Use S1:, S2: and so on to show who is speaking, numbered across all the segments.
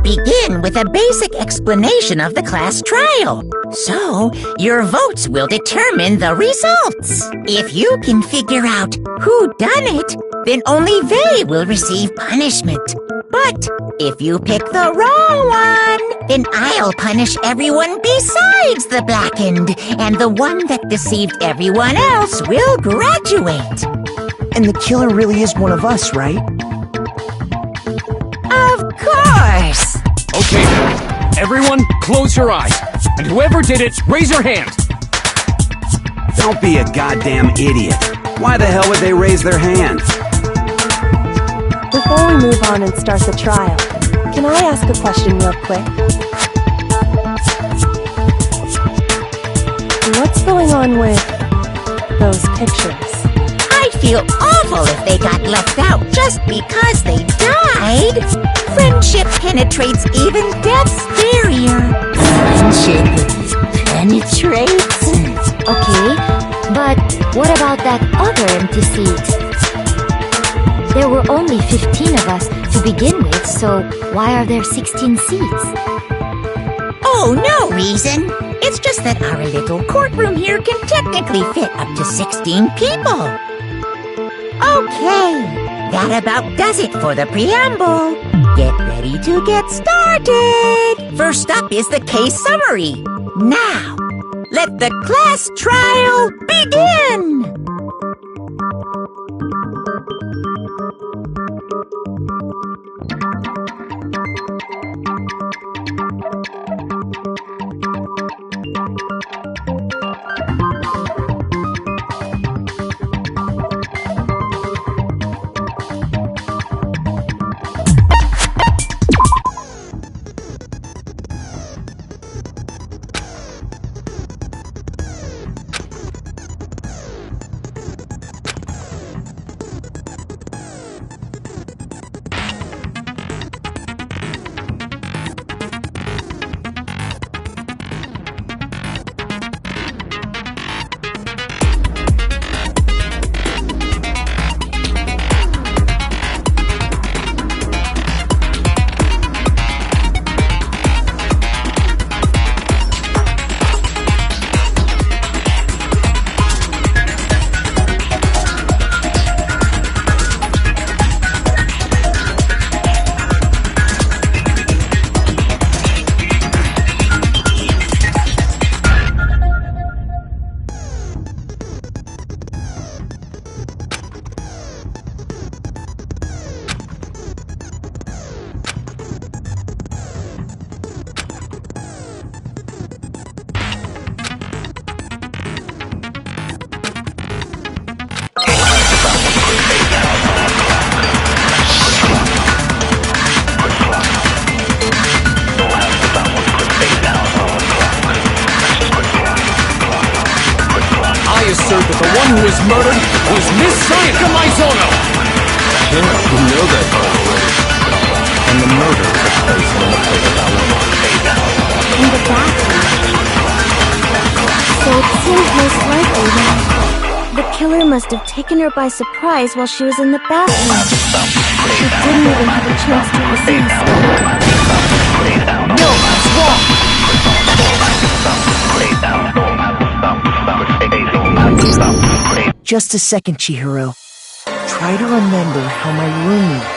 S1: begin with a basic explanation of the class trial. So, your votes will determine the results. If you can figure out who done it, then only they will receive punishment. But if you pick the wrong one, then I'll punish everyone besides the blackened, and the one that deceived everyone else will graduate.
S2: And the killer really is one of us, right?
S1: Of course!
S3: Okay, everyone, close your eyes. And whoever did it, raise your hand.
S4: Don't be a goddamn idiot. Why the hell would they raise their hand?
S5: Before we move on and start the trial, can I ask a question real quick? What's going on with those pictures?
S1: I'd feel awful if they got left out just because they died. Friendship penetrates even death's barrier.
S6: Friendship penetrates? Okay, but what about that other empty seat? There were only 15 of us to begin with, so why are there 16 seats?
S1: Oh, no reason. It's just that our little courtroom here can technically fit up to 16 people. Okay, that about does it for the preamble. Get ready to get started. First up is the case summary. Now, let the class trial begin.
S3: Assert that the one who was murdered was Miss Sayaka Maizono!
S7: Yeah, we know that already. And the murder took place in the place.
S5: In the bathroom. So it seems most likely that the killer must have taken her by surprise while she was in the bathroom. She didn't even have a chance to resist.
S1: No, that's wrong.
S2: Just a second, Chihiro. Try to remember how my room looked.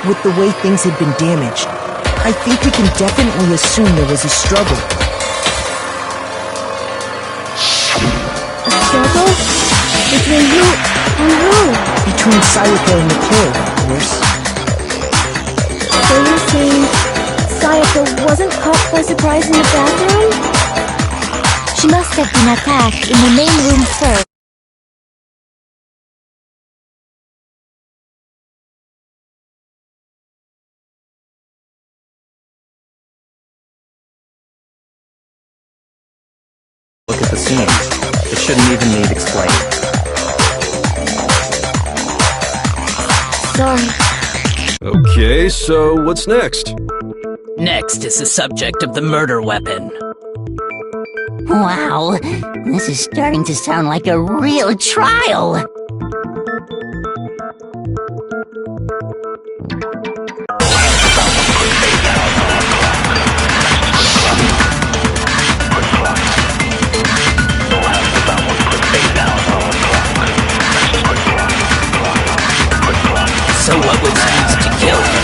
S2: With the way things had been damaged, I think we can definitely assume there was a struggle.
S5: A struggle? Between you and who?
S2: Between Sayaka and the killer, of course.
S5: So you're saying Sayaka wasn't caught by surprise in the bathroom?
S6: She must have been attacked in the main room first.
S7: Look at the scenes. It shouldn't even need explaining.
S5: Sorry.
S8: Okay, so what's next?
S9: Next is the subject of the murder weapon.
S6: Wow, this is starting to sound like a real trial.
S9: So what was used to kill her?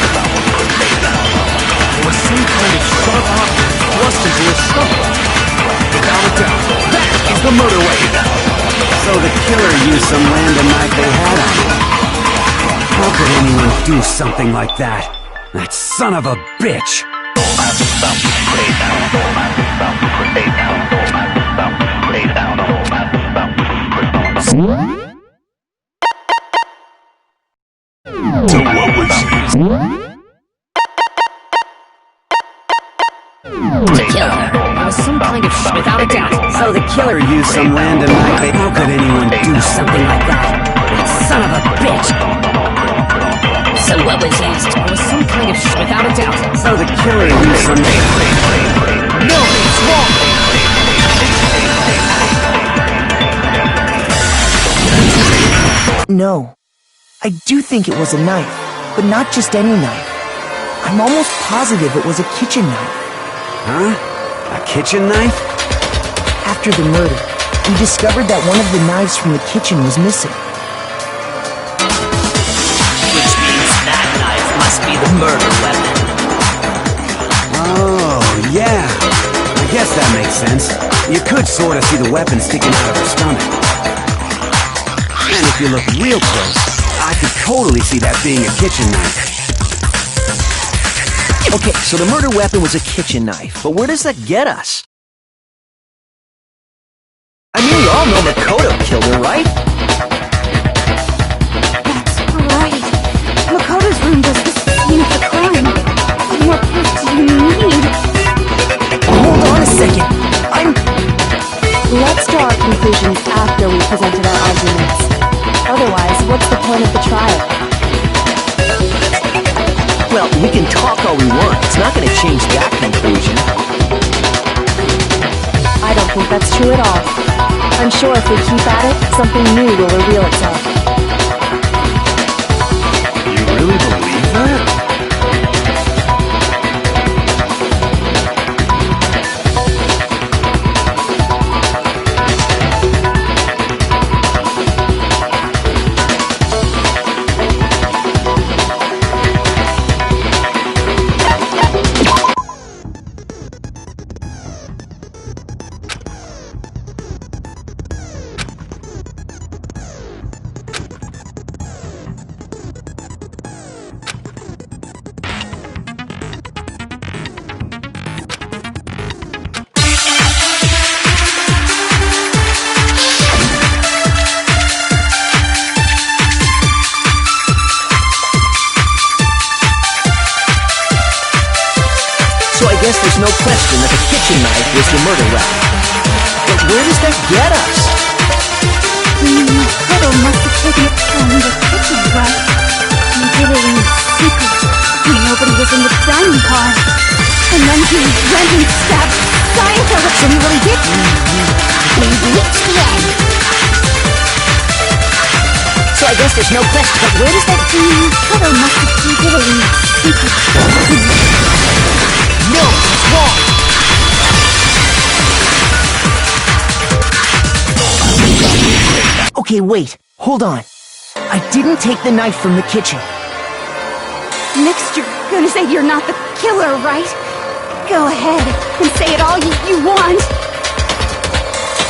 S3: There was some kind of sharp object thrust into her stomach. Without a doubt, that is the murder weapon.
S4: So the killer used some random knife they had on him. How could anyone do something like that? That son of a bitch!
S7: So what was used?
S9: To kill her. There was some kind of without a doubt.
S4: So the killer used some random knife. How could anyone do something like that? That son of a bitch!
S9: So what was used? There was some kind of without a doubt.
S4: So the killer used some...
S3: No, it's wrong.
S2: No. I do think it was a knife, but not just any knife. I'm almost positive it was a kitchen knife.
S4: Huh? A kitchen knife?
S2: After the murder, we discovered that one of the knives from the kitchen was missing.
S9: Which means that knife must be the murder weapon.
S4: Oh, yeah. I guess that makes sense. You could sort of see the weapon sticking out of her stomach. And if you look real close, I could totally see that being a kitchen knife.
S2: Okay, so the murder weapon was a kitchen knife, but where does that get us? I mean, we all know Makoto killed her, right?
S5: That's right. Makoto's room was the scene of the crime. What more proof do you need?
S2: Hold on a second.
S5: Let's draw our conclusions after we presented our arguments. Otherwise, what's the point of the trial?
S2: Well, we can talk all we want. It's not going to change that conclusion.
S5: I don't think that's true at all. I'm sure if we keep at it, something new will reveal itself.
S4: You really believe that?
S2: Guess there's no question that the kitchen knife was the murder weapon. But where does that get us?
S5: Makoto must have taken it from the kitchen, right? He did it in secret when nobody was in the dining car. And then he went and stabbed Saito.
S2: So he really did.
S5: We reached the end.
S2: So I guess there's no question. But where does that...
S5: Makoto must have did it in secret.
S2: No, it's wrong! Okay, wait. Hold on. I didn't take the knife from the kitchen.
S5: Next, you're gonna say you're not the killer, right? Go ahead and say it all you want.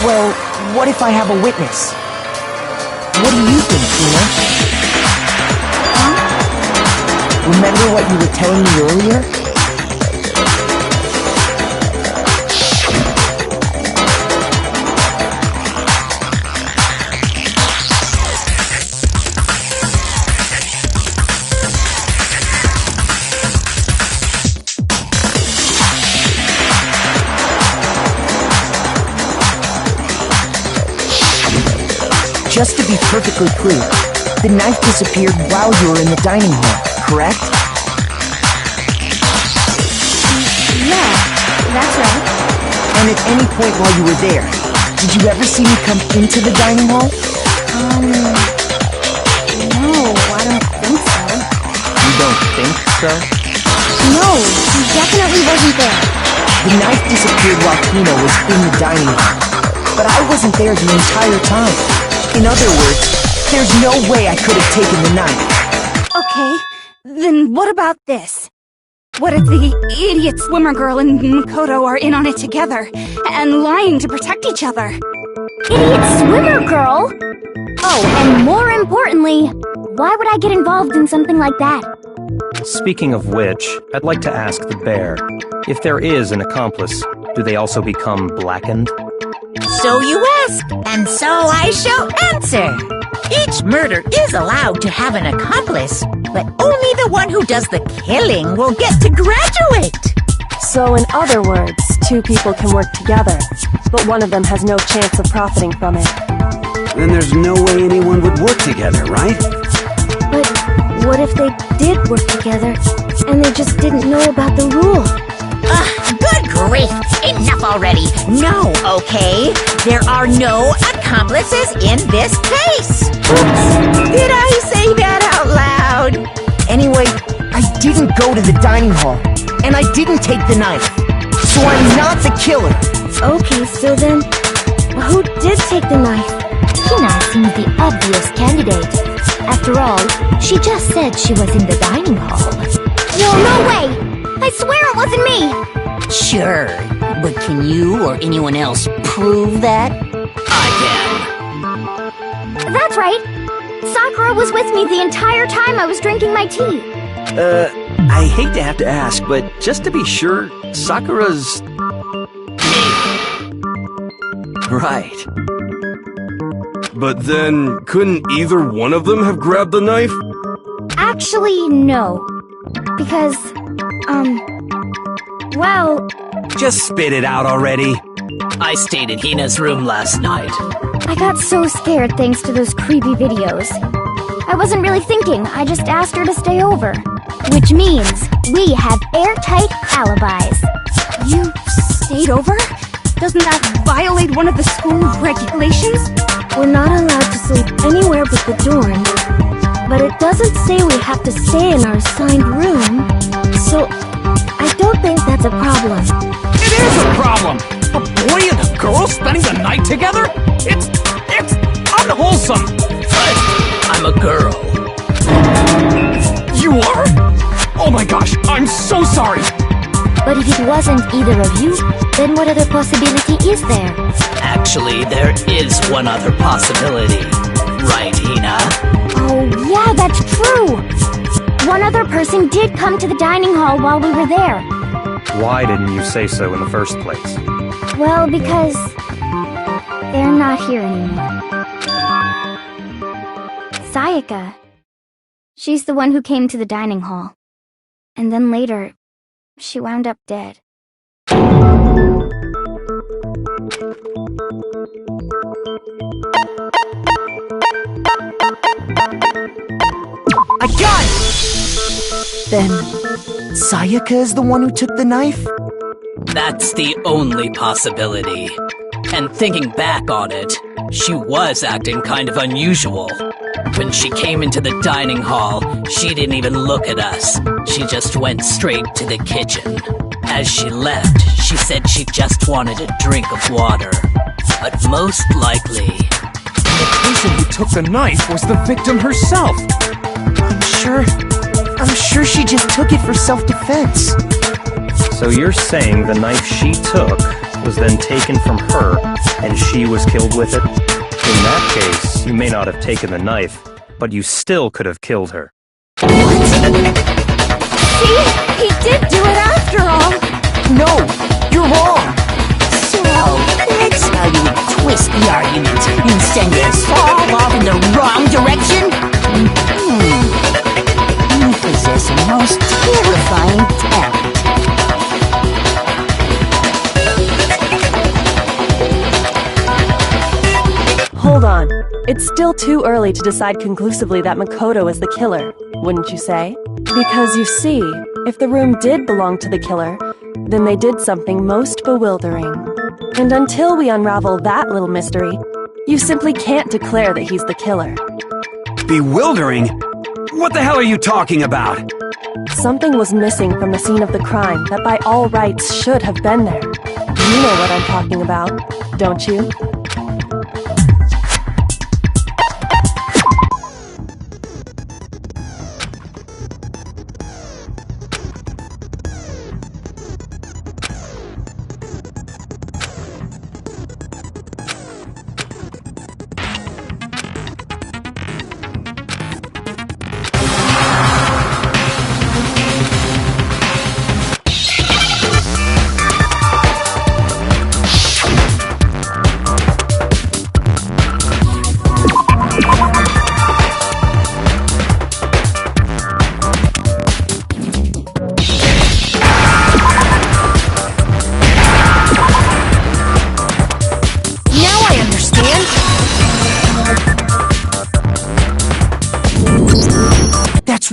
S2: Well, what if I have a witness? What do you think, Tina? Huh? Remember what you were telling me earlier? Just to be perfectly clear, the knife disappeared while you were in the dining hall, correct?
S5: Yeah, that's right.
S2: And at any point while you were there, did you ever see me come into the dining hall?
S5: No, I don't think so.
S2: You don't think so?
S5: No, he definitely wasn't there.
S2: The knife disappeared while Kino was in the dining hall, but I wasn't there the entire time. In other words, there's no way I could have taken the knife.
S10: Okay, then what about this? What if the idiot swimmer girl and Makoto are in on it together, and lying to protect each other?
S5: Idiot swimmer girl? Oh, and more importantly, why would I get involved in something like that?
S7: Speaking of which, I'd like to ask the bear, if there is an accomplice, do they also become blackened?
S1: So you ask, and so I shall answer. Each murder is allowed to have an accomplice, but only the one who does the killing will get to graduate.
S11: So in other words, two people can work together, but one of them has no chance of profiting from it.
S4: Then there's no way anyone would work together, right?
S5: But what if they did work together, and they just didn't know about the rule?
S1: Good grief! Enough already! No, okay? There are no accomplices in this case! Oops! Did I say that out loud?
S2: Anyway, I didn't go to the dining hall, and I didn't take the knife. So I'm not the killer.
S5: Okay, so then, who did take the knife?
S6: Hina seems the obvious candidate. After all, she just said she was in the dining hall.
S5: No way! I swear it wasn't me!
S9: Sure, but can you or anyone else prove that? I can.
S5: That's right! Sakura was with me the entire time I was drinking my tea.
S12: I hate to have to ask, but just to be sure, Sakura's... Right.
S8: But then, couldn't either one of them have grabbed the knife?
S5: Actually, no. Because, well...
S4: Just spit it out already.
S9: I stayed in Hina's room last night.
S5: I got so scared thanks to those creepy videos. I wasn't really thinking, I just asked her to stay over. Which means, we have airtight alibis.
S10: You stayed over? Doesn't that violate one of the school regulations?
S5: We're not allowed to sleep anywhere but the dorm. But it doesn't say we have to stay in our assigned room. So, I don't think that's a problem.
S3: It is a problem! A boy and a girl spending the night together? It's unwholesome!
S9: But I'm a girl.
S3: You are? Oh my gosh, I'm so sorry!
S6: But if it wasn't either of you, then what other possibility is there?
S9: Actually, there is one other possibility. Right, Hina?
S5: Oh, yeah, that's true! One other person did come to the dining hall while we were there.
S7: Why didn't you say so in the first place?
S5: Well, because... they're not here anymore. Sayaka. She's the one who came to the dining hall. And then later, she wound up dead.
S2: I got it! Then, Sayaka is the one who took the knife?
S9: That's the only possibility. And thinking back on it, she was acting kind of unusual. When she came into the dining hall, she didn't even look at us. She just went straight to the kitchen. As she left, she said she just wanted a drink of water. But most likely...
S3: The person who took the knife was the victim herself!
S2: I'm sure she just took it for self-defense.
S7: So you're saying the knife she took was then taken from her, and she was killed with it? In that case, you may not have taken the knife, but you still could have killed her.
S5: See? He did do it after all!
S2: No! You're wrong!
S9: So, let's how you twist the argument and send us all off in the wrong direction? You possess a most terrifying talent.
S11: Hold on. It's still too early to decide conclusively that Makoto is the killer, wouldn't you say? Because you see, if the room did belong to the killer, then they did something most bewildering. And until we unravel that little mystery, you simply can't declare that he's the killer.
S4: Bewildering? What the hell are you talking about?
S11: Something was missing from the scene of the crime that by all rights should have been there. You know what I'm talking about, don't you?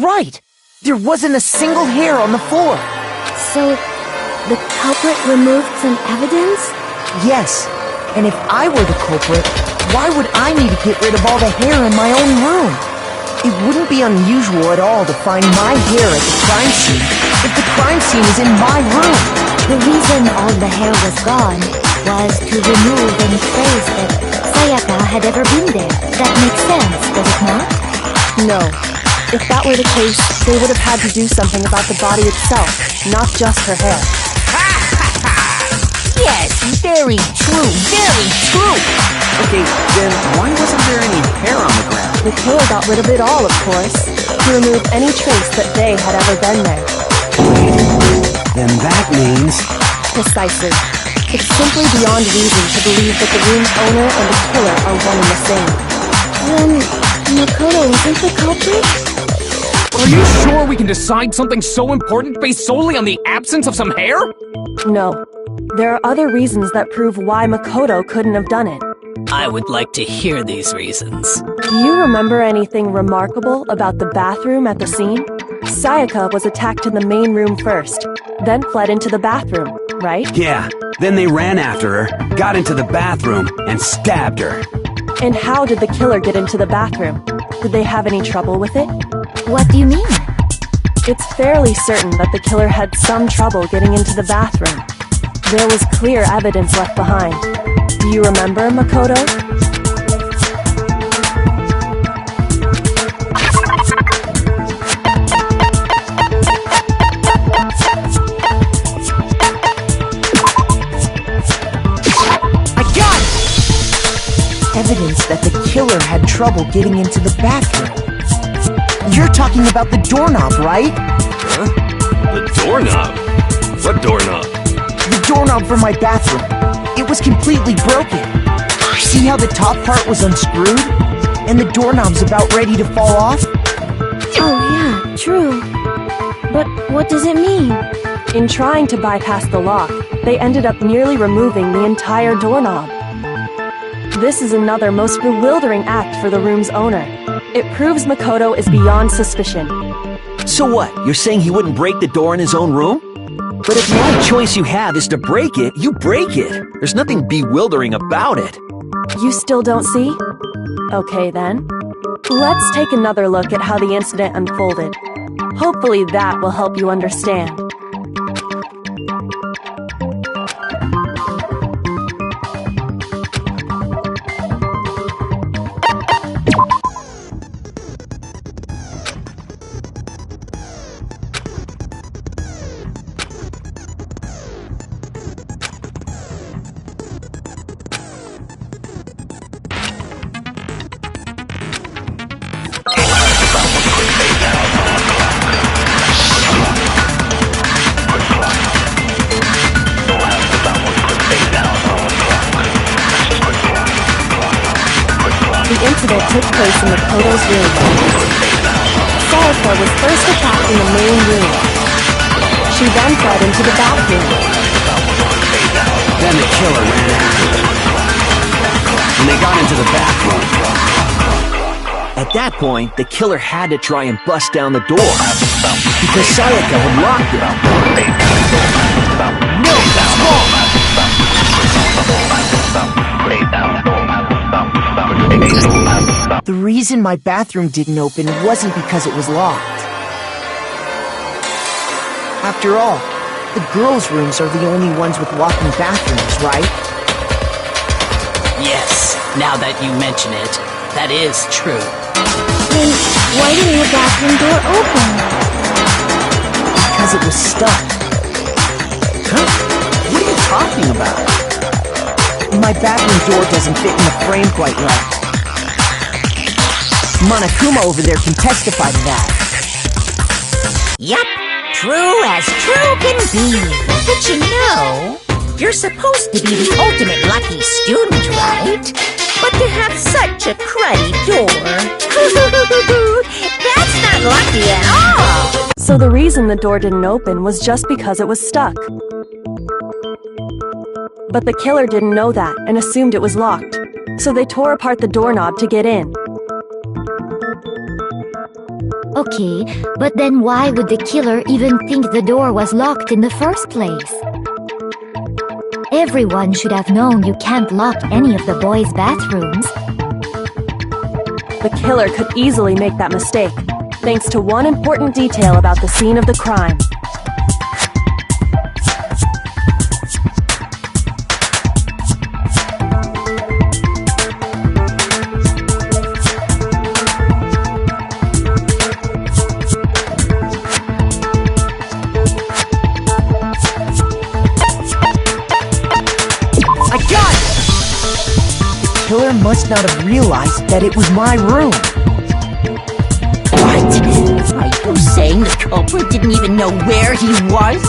S2: right! There wasn't a single hair on the floor!
S5: So, the culprit removed some evidence?
S2: Yes, and if I were the culprit, why would I need to get rid of all the hair in my own room? It wouldn't be unusual at all to find my hair at the crime scene if the crime scene is in my room.
S6: The reason all the hair was gone was to remove any trace that Sayaka had ever been there. That makes sense, does it not?
S11: No. If that were the case, they would have had to do something about the body itself, not just her hair.
S1: Yes, very true, very true.
S12: Okay, then why wasn't there any hair on the ground?
S11: The killer got rid of it all, of course, to remove any trace that they had ever been there.
S4: Then that means...
S11: Precisely. It's simply beyond reason to believe that the room's owner and the killer are one and the same.
S5: Then, Makoto isn't the culprit?
S3: Are you sure we can decide something so important based solely on the absence of some hair?
S11: No. There are other reasons that prove why Makoto couldn't have done it.
S9: I would like to hear these reasons.
S11: Do you remember anything remarkable about the bathroom at the scene? Sayaka was attacked in the main room first, then fled into the bathroom, right?
S4: Yeah, then they ran after her, got into the bathroom, and stabbed her.
S11: And how did the killer get into the bathroom? Did they have any trouble with it?
S6: What do you mean?
S11: It's fairly certain that the killer had some trouble getting into the bathroom. There was clear evidence left behind. Do you remember, Makoto?
S2: I got it! Evidence that the killer had trouble getting into the bathroom. You're talking about the doorknob, right?
S8: Huh? The doorknob? What doorknob?
S2: The doorknob for my bathroom. It was completely broken. See how the top part was unscrewed? And the doorknob's about ready to fall off?
S5: Oh yeah, true. But what does it mean?
S11: In trying to bypass the lock, they ended up nearly removing the entire doorknob. This is another most bewildering act for the room's owner. It proves Makoto is beyond suspicion.
S12: So what? You're saying he wouldn't break the door in his own room? But if the only choice you have is to break it, you break it. There's nothing bewildering about it.
S11: You still don't see? Okay then. Let's take another look at how the incident unfolded. Hopefully that will help you understand. The incident took place in Makoto's room. Sayaka was first attacked in the main room. She then fled into the bathroom.
S4: Then the killer ran after her. And they got into the bathroom.
S12: At that point, the killer had to try and bust down the door. Because Sayaka had locked it.
S2: No, that's wrong! The reason my bathroom didn't open wasn't because it was locked. After all, the girls' rooms are the only ones with walk-in bathrooms, right?
S9: Yes, now that you mention it, that is true.
S5: Then why didn't your bathroom door open?
S2: Because it was stuck.
S12: Huh? What are you talking about?
S2: My bathroom door doesn't fit in the frame quite right. Monokuma over there can testify to that.
S1: Yup, true as true can be. But you know, you're supposed to be the ultimate lucky student, right? But to have such a cruddy door, that's not lucky at all!
S11: So the reason the door didn't open was just because it was stuck. But the killer didn't know that and assumed it was locked. So they tore apart the doorknob to get in.
S6: Okay, but then why would the killer even think the door was locked in the first place? Everyone should have known you can't lock any of the boys' bathrooms.
S11: The killer could easily make that mistake, thanks to one important detail about the scene of the crime.
S2: The killer must not have realized that it was my room.
S1: What? Are you saying the culprit didn't even know where he was?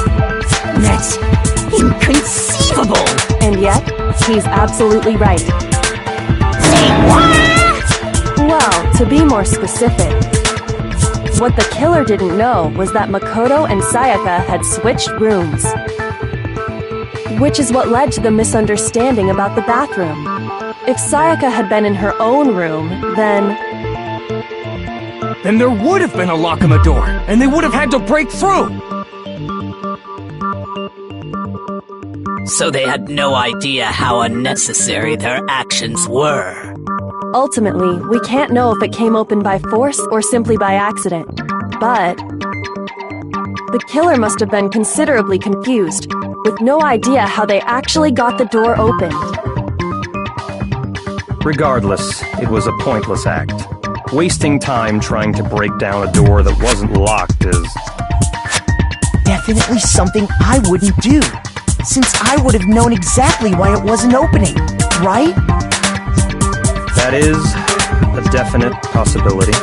S1: That's inconceivable!
S11: And yet, he's absolutely right.
S1: Say what?
S11: Well, to be more specific, what the killer didn't know was that Makoto and Sayaka had switched rooms. Which is what led to the misunderstanding about the bathroom. If Sayaka had been in her own room, then
S3: there would have been a lock on the door, and they would have had to break through!
S9: So they had no idea how unnecessary their actions were.
S11: ultimately, we can't know if it came open by force or simply by accident. But the killer must have been considerably confused, with no idea how they actually got the door opened.
S7: Regardless, it was a pointless act. Wasting time trying to break down a door that wasn't locked is
S2: definitely something I wouldn't do, since I would have known exactly why it wasn't opening, right?
S7: That is a definite possibility.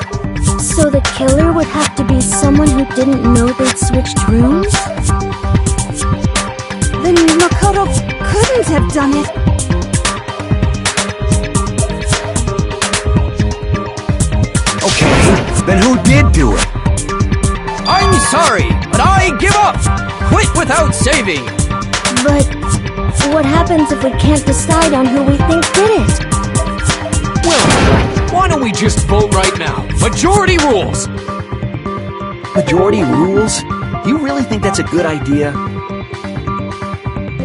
S5: So the killer would have to be someone who didn't know they'd switched rooms?
S10: Then Makoto couldn't have done it.
S4: Okay, then who did do it?
S3: I'm sorry, but I give up! Quit without saving!
S5: But what happens if we can't decide on who we think did it?
S3: Well, why don't we just vote right now? Majority rules!
S12: Majority rules? You really think that's a good idea?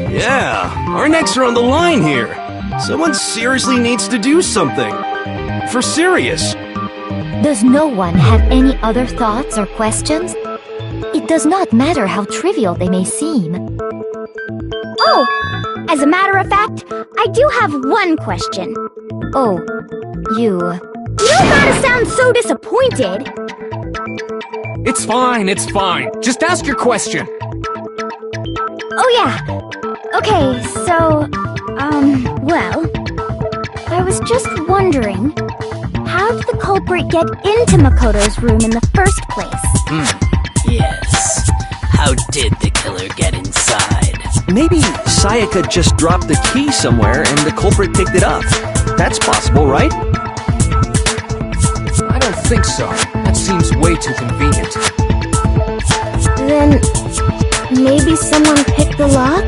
S8: Yeah, our necks are on the line here. Someone seriously needs to do something. For serious.
S6: Does no one have any other thoughts or questions? It does not matter how trivial they may seem.
S5: Oh, as a matter of fact, I do have one question.
S6: Oh, you...
S5: You don't gotta sound so disappointed.
S3: It's fine, it's fine. Just ask your question.
S5: Oh yeah. Okay, so, well, I was just wondering, how did the culprit get into Makoto's room in the first place?
S9: Yes. How did the killer get inside?
S12: Maybe Sayaka just dropped the key somewhere and the culprit picked it up. That's possible, right?
S3: I don't think so. That seems way too convenient.
S5: Then, maybe someone picked the lock?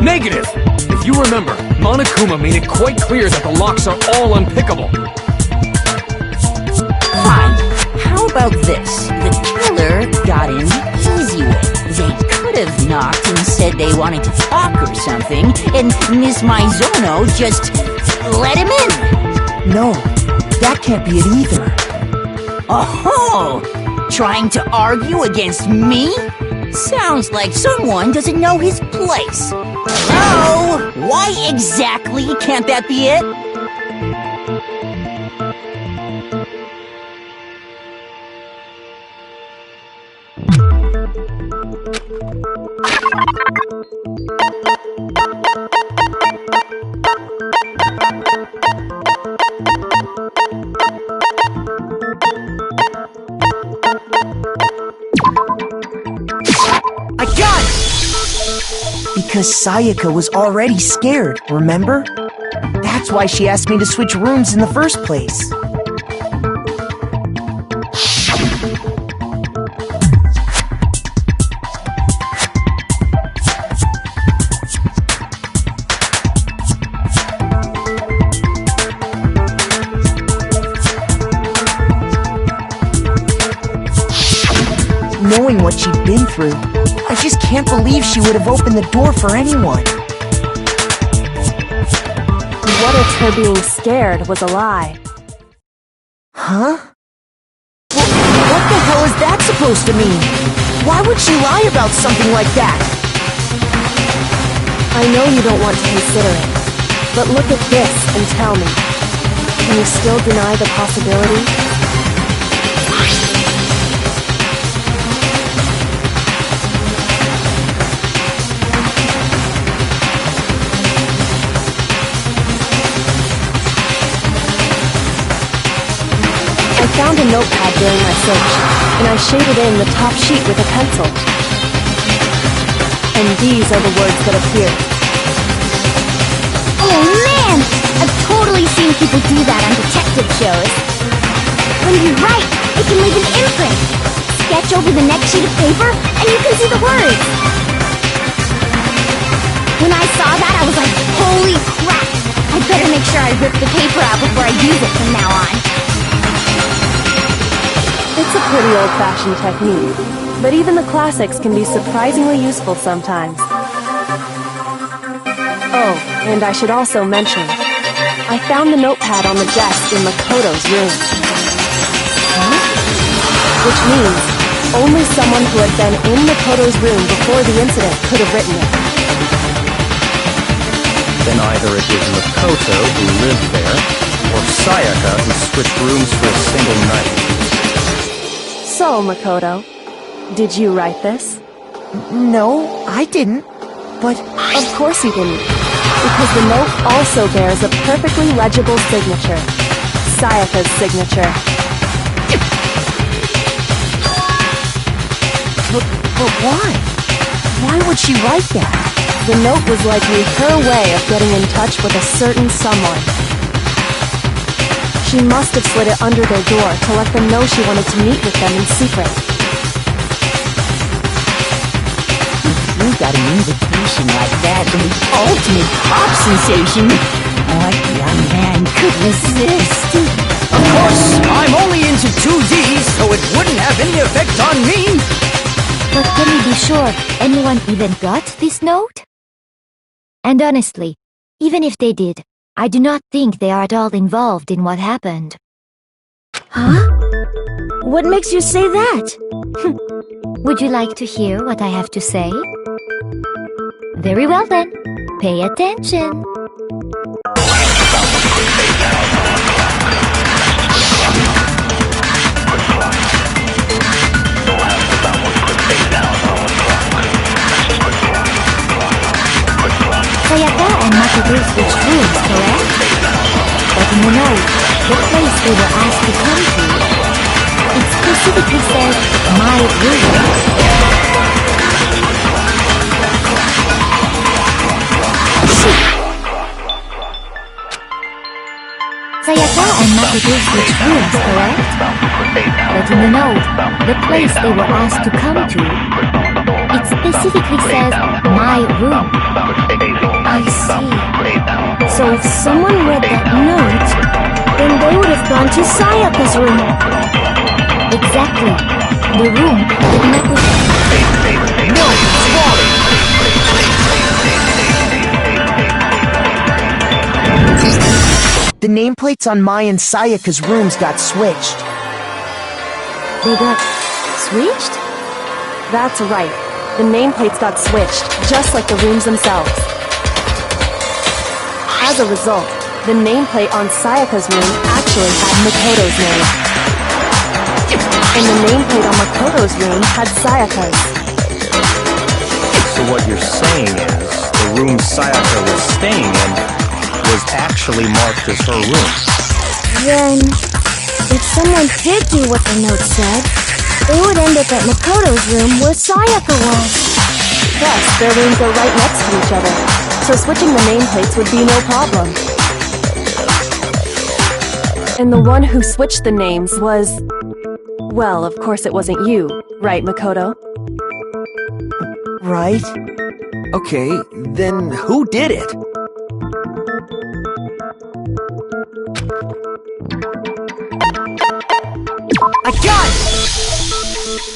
S3: Negative! If you remember, Monokuma made it quite clear that the locks are all unpickable.
S1: Fine. How about this? The killer got in the easy way. They could have knocked and said they wanted to talk or something, and Miss Maizono just let him in.
S2: No, that can't be it either.
S1: Oh, trying to argue against me? Sounds like someone doesn't know his place. Hello? Why exactly can't that be it?
S2: Because Sayaka was already scared, remember? That's why she asked me to switch rooms in the first place. knowing what she'd been through. I just can't believe she would have opened the door for anyone.
S11: What if her being scared was a lie?
S2: Huh? Well, what the hell is that supposed to mean? Why would she lie about something like that?
S11: I know you don't want to consider it, but look at this and tell me. Can you still deny the possibility? I found a notepad during my search, and I shaded in the top sheet with a pencil. And these are the words that appeared.
S6: Oh man! I've totally seen people do that on detective shows. When you write, it can leave an imprint. Sketch over the next sheet of paper, and you can see the words. When I saw that, I was like, holy crap! I better make sure I rip the paper out before I use it from now on.
S11: It's a pretty old-fashioned technique, but even the classics can be surprisingly useful sometimes. Oh, and I should also mention, I found the notepad on the desk in Makoto's room. Huh? Which means only someone who had been in Makoto's room before the incident could have written it.
S7: Then either it was Makoto who lived there, or Sayaka who switched rooms for a single night.
S11: So, Makoto, did you write this?
S2: No, I didn't. But
S11: of course you didn't, because the note also bears a perfectly legible signature. Sayaka's signature.
S2: But why? Why would she write that?
S11: The note was likely her way of getting in touch with a certain someone. She must have slid it under their door to let them know she wanted to meet with them in secret.
S1: You got an invitation like that from the ultimate pop sensation. What young man could resist?
S13: Of course, I'm only into 2D, so it wouldn't have any effect on me.
S6: But can we be sure anyone even got this note? And honestly, even if they did, I do not think they are at all involved in what happened.
S5: Huh? What makes you say that?
S6: Would you like to hear what I have to say? Very well then, pay attention. Sayaka and Makoto switched rooms, correct? But in the note, the place they were asked to come to, it specifically said, my room. Sayaka and Makoto switched rooms, correct? But in the note, the place they were asked to come to, it specifically says, my room.
S5: I see. So if someone read that note, then they would have gone to Sayaka's room.
S6: Exactly. The room that Makoto...
S13: No, it's wrong!
S2: the nameplates on Mai and Sayaka's rooms got switched.
S6: They got switched?
S11: That's right. The nameplates got switched, just like the rooms themselves. As a result, the nameplate on Sayaka's room actually had Makoto's name. And the nameplate on Makoto's room had Sayaka's.
S7: So what you're saying is, the room Sayaka was staying in was actually marked as her room.
S5: Then, if someone did do what the note said, they would end up at Makoto's room where Sayaka was.
S11: Plus, their rooms are right next to each other, so switching the nameplates would be no problem. And the one who switched the names was... well, of course it wasn't you, right, Makoto?
S12: Right? Okay, then who did it?
S13: I got it!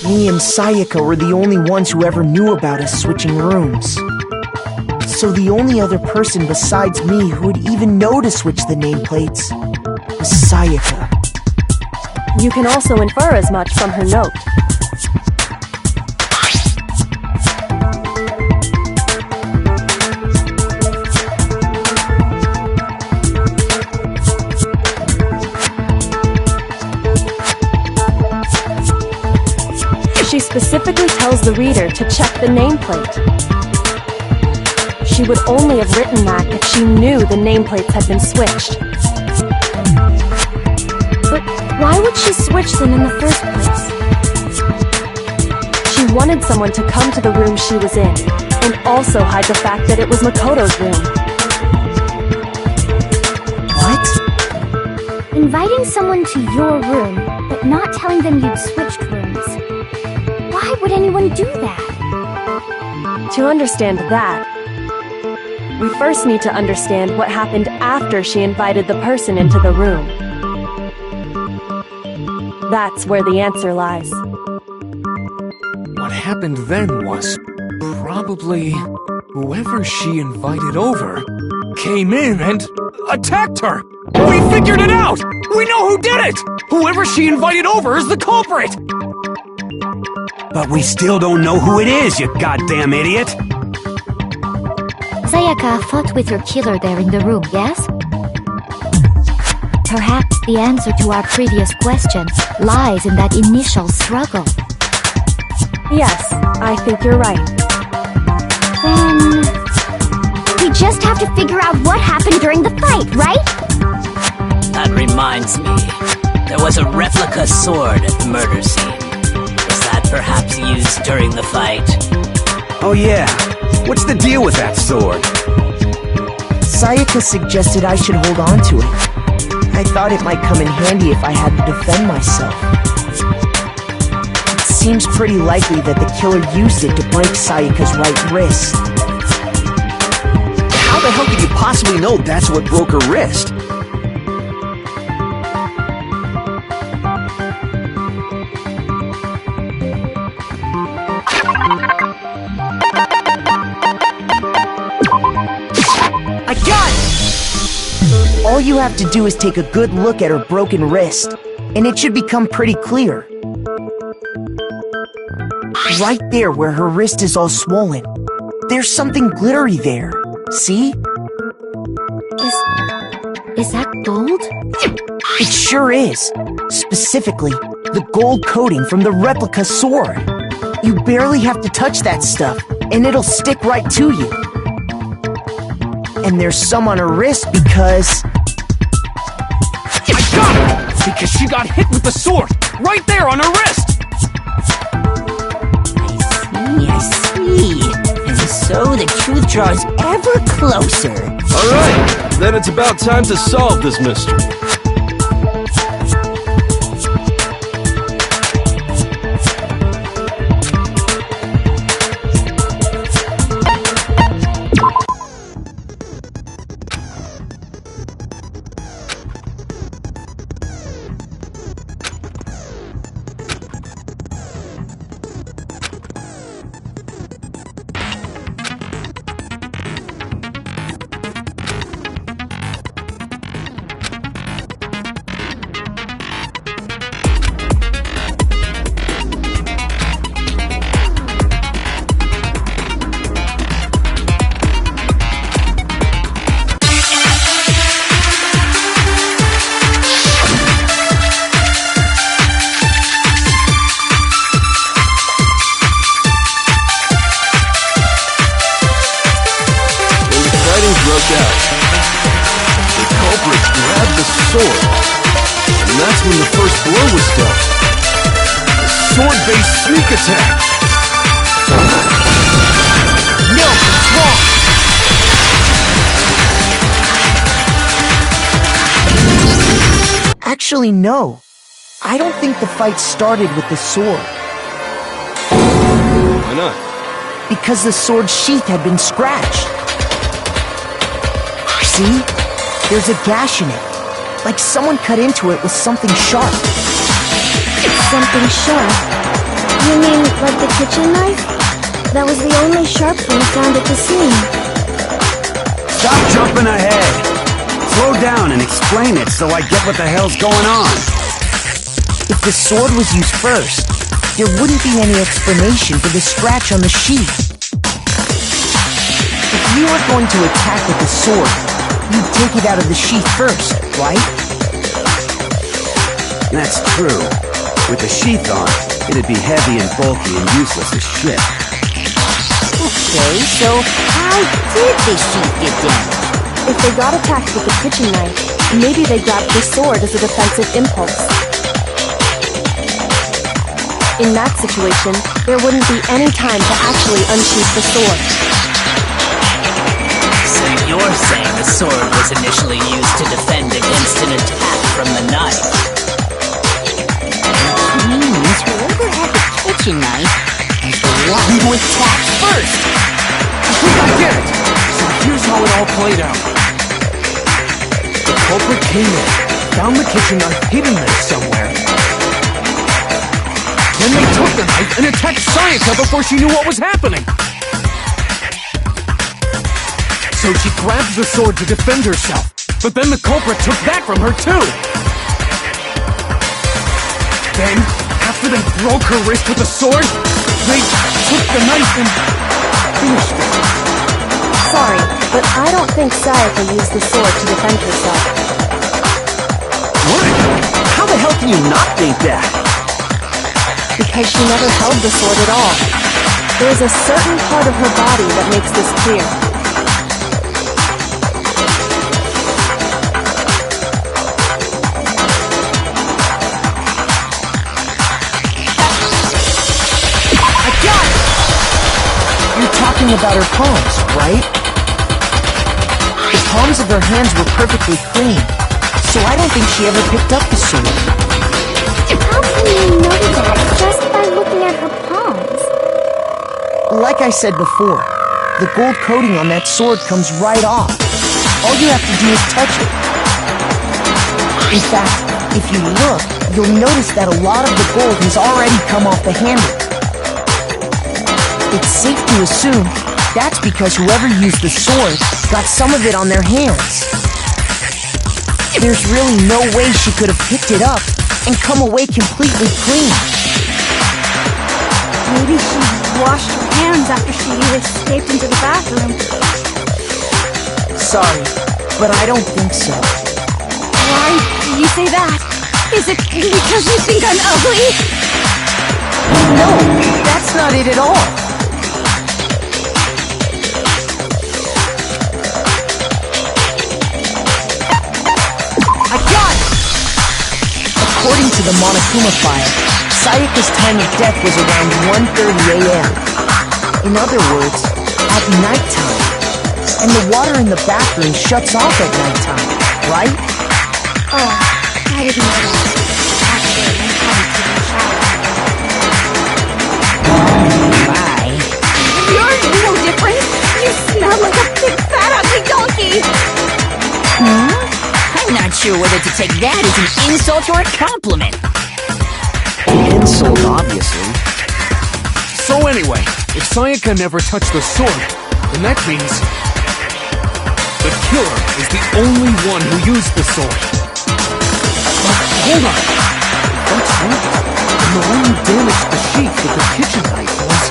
S2: Me and Sayaka were the only ones who ever knew about us switching rooms. So the only other person besides me who would even know to switch the nameplates was Sayaka.
S11: You can also infer as much from her note. She specifically tells the reader to check the nameplate. She would only have written that if she knew the nameplates had been switched.
S5: But why would she switch them in the first place?
S11: She wanted someone to come to the room she was in, and also hide the fact that it was Makoto's room.
S2: What?
S5: Inviting someone to your room, but not telling them you'd switched rooms. Why would anyone do that?
S11: To understand that, we first need to understand what happened after she invited the person into the room. That's where the answer lies.
S3: What happened then was probably whoever she invited over came in and attacked her. We figured it out! We know who did it! Whoever she invited over is the culprit!
S4: But we still don't know who it is, you goddamn idiot!
S6: Sayaka fought with her killer there in the room, yes? Perhaps the answer to our previous question lies in that initial struggle.
S11: Yes, I think you're right.
S5: Then... we just have to figure out what happened during the fight, right?
S9: That reminds me. There was a replica sword at the murder scene. Was that perhaps used during the fight?
S4: Oh yeah. What's the deal with that sword?
S2: Sayaka suggested I should hold on to it. I thought it might come in handy if I had to defend myself. It seems pretty likely that the killer used it to break Sayaka's right wrist.
S12: How the hell could you possibly know that's what broke her wrist?
S2: I got it! All you have to do is take a good look at her broken wrist, and it should become pretty clear. Right there where her wrist is all swollen, there's something glittery there. See?
S6: Is that gold?
S2: It sure is. Specifically, the gold coating from the replica sword. You barely have to touch that stuff, and it'll stick right to you. And there's some on her wrist because...
S3: I got it! Because she got hit with the sword! Right there on her wrist!
S1: I see. And so the truth draws ever closer.
S8: Alright, then it's about time to solve this mystery.
S2: Actually, no. I don't think the fight started with the sword.
S8: Why not?
S2: Because the sword's sheath had been scratched. See? There's a gash in it. Like someone cut into it with something sharp.
S5: Something sharp? Like the kitchen knife? That was the only sharp thing found at the scene.
S4: Stop jumping ahead! Slow down and explain it so I get what the hell's going on.
S2: If the sword was used first, there wouldn't be any explanation for the scratch on the sheath. If you were going to attack with the sword, you'd take it out of the sheath first, right?
S4: That's true. With the sheath on, it'd be heavy and bulky and useless as shit.
S1: Okay, so how did the sheath get damaged?
S11: If they got attacked with the kitchen knife, maybe they grabbed the sword as a defensive impulse. In that situation, there wouldn't be any time to actually unsheath the sword.
S9: So you're saying the sword was initially used to defend against an attack from the knife?
S1: Which means whoever had the kitchen knife is the one who attacked first.
S3: I think I get it! So here's how it all played out. The culprit came in, found the kitchen knife hidden there somewhere. Then they took the knife and attacked Sayaka before she knew what was happening. So she grabbed the sword to defend herself, but then the culprit took that from her too. Then, after they broke her wrist with the sword, they took the knife and finished it.
S11: Sorry, but I don't think Sayaka used the sword to defend herself.
S12: What? How the hell can you not think that?
S11: Because she never held the sword at all. There is a certain part of her body that makes this clear.
S2: I got it! You're talking about her palms, right? The palms of her hands were perfectly clean, so I don't think she ever picked up the sword.
S5: How can you know that just by looking at her palms?
S2: Like I said before, the gold coating on that sword comes right off. All you have to do is touch it. In fact, if you look, you'll notice that a lot of the gold has already come off the handle. It's safe to assume that's because whoever used the sword got some of it on their hands. There's really no way she could have picked it up and come away completely clean.
S10: Maybe she washed her hands after she escaped into the bathroom.
S2: Sorry, but I don't think so.
S10: Why do you say that? Is it because you think I'm ugly?
S2: No, that's not it at all. I got it! According to the Monokuma file, Sayaka's time of death was around 1:30 a.m. In other words, at nighttime. And the water in the bathroom shuts off at nighttime, right?
S10: Oh, I didn't know that. Actually, I haven't taken a shower.
S1: My.
S10: You're no different. You smell like a big fat ugly donkey.
S1: I'm not sure whether to take that as an insult or a compliment.
S12: An insult, obviously.
S3: So anyway, if Sayaka never touched the sword, then that means the killer is the only one who used the sword. But hold on. That's right. And the one who damaged the sheath with the kitchen knife was...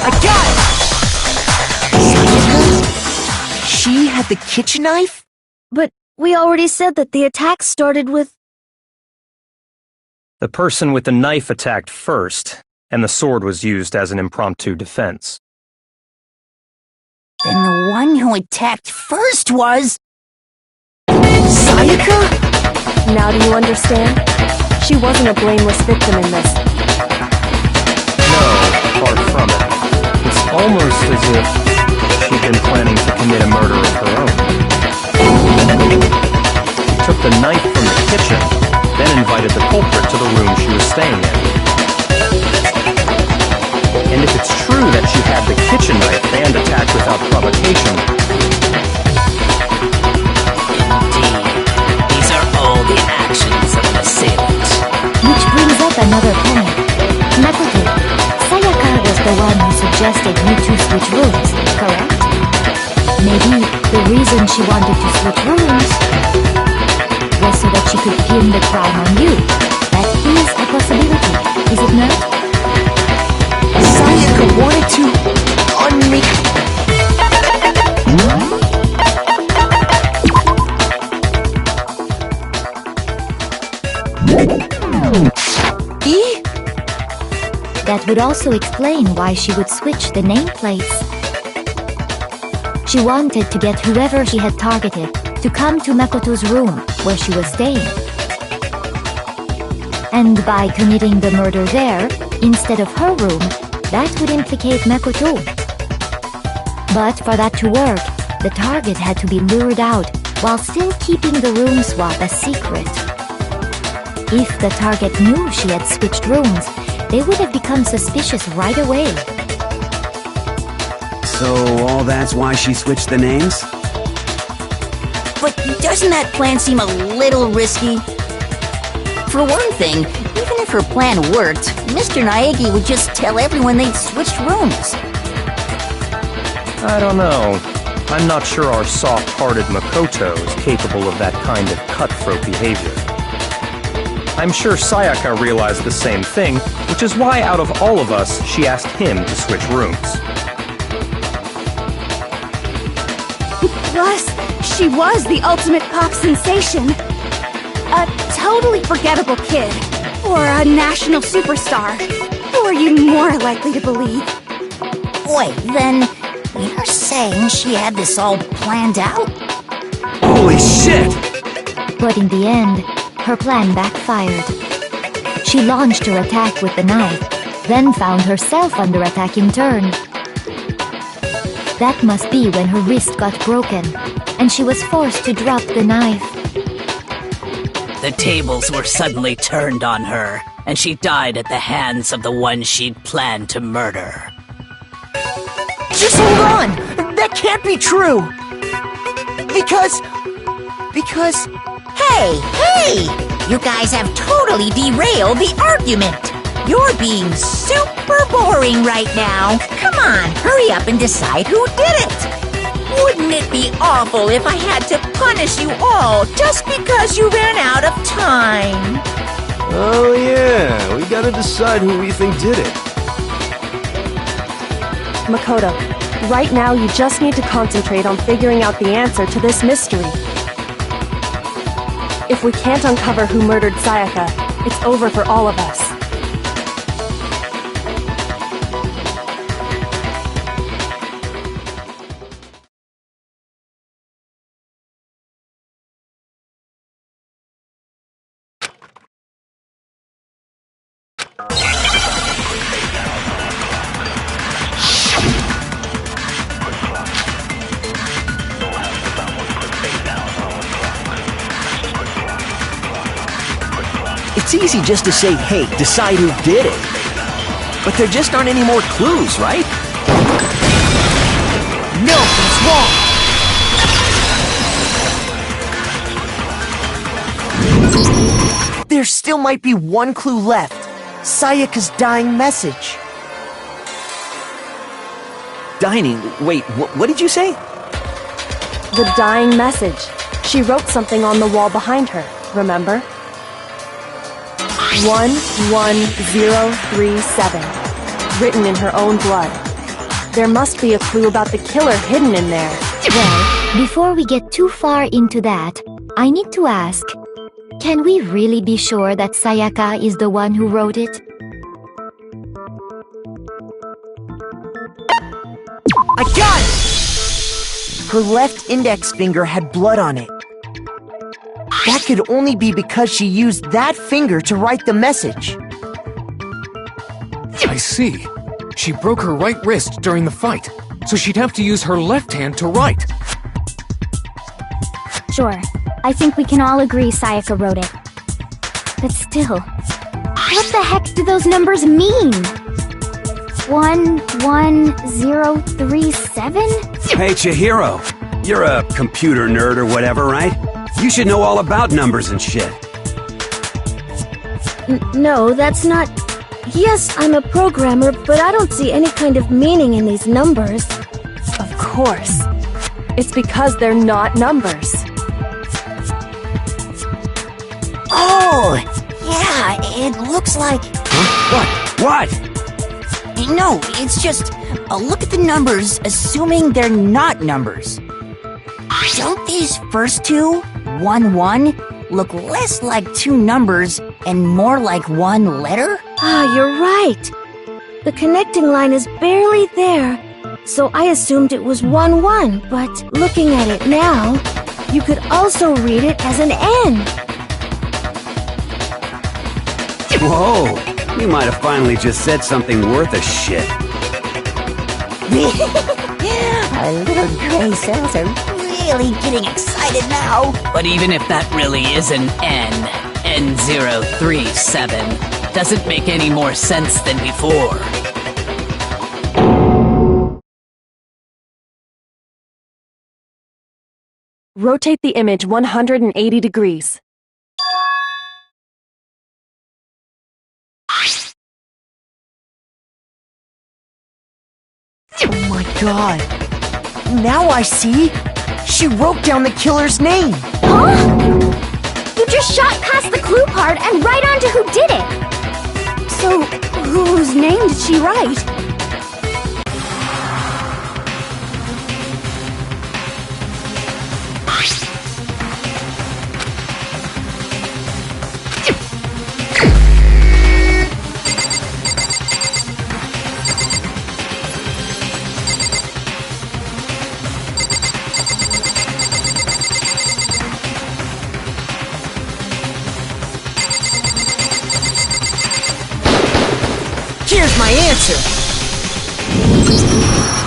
S2: I got it! Sayaka? She had the kitchen knife?
S5: But we already said that the attack started with...
S7: The person with the knife attacked first, and the sword was used as an impromptu defense.
S1: Then the one who attacked first was...
S2: Sayaka?
S11: Now do you understand? She wasn't a blameless victim in this.
S7: No, far from it. It's almost as if she'd been planning to commit a murder of her own. She took the knife from the kitchen, then invited the culprit to the room she was staying in. And if it's true that she had the kitchen knife and attacked without provocation...
S9: Indeed, these are all the actions of
S6: you two switch rooms, correct? Maybe the reason she wanted to switch rooms was so that she could pin the crime on you. That is a possibility, is it not?
S2: Sayaka wanted to on me.
S6: That would also explain why she would switch the nameplates. She wanted to get whoever she had targeted to come to Makoto's room where she was staying. And by committing the murder there, instead of her room, that would implicate Makoto. But for that to work, the target had to be lured out while still keeping the room swap a secret. If the target knew she had switched rooms, they would have become suspicious right away.
S4: So all that's why she switched the names?
S1: But doesn't that plan seem a little risky? For one thing, even if her plan worked, Mr. Naegi would just tell everyone they'd switched rooms.
S7: I don't know. I'm not sure our soft-hearted Makoto is capable of that kind of cutthroat behavior. I'm sure Sayaka realized the same thing, which is why out of all of us, she asked him to switch rooms.
S10: Plus, she was the ultimate pop sensation. A totally forgettable kid. Or a national superstar. Who are you more likely to believe?
S1: Wait, then you're saying she had this all planned out?
S8: Holy shit!
S6: But in the end, her plan backfired. She launched her attack with the knife, then found herself under attack in turn. That must be when her wrist got broken, and she was forced to drop the knife.
S9: The tables were suddenly turned on her, and she died at the hands of the one she'd planned to murder.
S2: Just hold on! That can't be true! Because...
S1: Hey! You guys have totally derailed the argument! You're being super boring right now! Come on, hurry up and decide who did it! Wouldn't it be awful if I had to punish you all just because you ran out of time?
S8: Oh yeah, we gotta decide who we think did it.
S11: Makoto, right now you just need to concentrate on figuring out the answer to this mystery. If we can't uncover who murdered Sayaka, it's over for all of us.
S12: It's easy just to say, hey, decide who did it. But there just aren't any more clues, right?
S2: No, that's wrong! There still might be one clue left. Sayaka's dying message.
S12: Dining? Wait, what did you say?
S11: The dying message. She wrote something on the wall behind her, remember? 11037. Written in her own blood. There must be a clue about the killer hidden in there.
S6: Well, before we get too far into that, I need to ask, can we really be sure that Sayaka is the one who wrote it?
S2: I got it! Her left index finger had blood on it. That could only be because she used that finger to write the message.
S3: I see. She broke her right wrist during the fight, so she'd have to use her left hand to write.
S5: Sure. I think we can all agree Sayaka wrote it. But still, what the heck do those numbers mean? 11037?
S4: Hey, Chihiro. You're a computer nerd or whatever, right? You should know all about numbers and shit.
S5: No, that's not... Yes, I'm a programmer, but I don't see any kind of meaning in these numbers.
S11: Of course. It's because they're not numbers.
S1: Oh, yeah, it looks like...
S4: What?
S1: No, it's just a look at the numbers, assuming they're not numbers. Don't these first two, 1-1, look less like two numbers and more like one letter?
S5: Ah, you're right. The connecting line is barely there, so I assumed it was 1-1, but looking at it now, you could also read it as an N.
S4: Whoa, you might have finally just said something worth a shit.
S1: Our little gray cells are really getting excited now.
S9: But even if that really is an N037, doesn't make any more sense than before.
S11: Rotate the image 180 degrees.
S2: Oh my god. Now I see. She wrote down the killer's name.
S5: Huh? You just shot past the clue part and right onto who did it.
S10: So, whose name did she write?
S2: Here's my answer.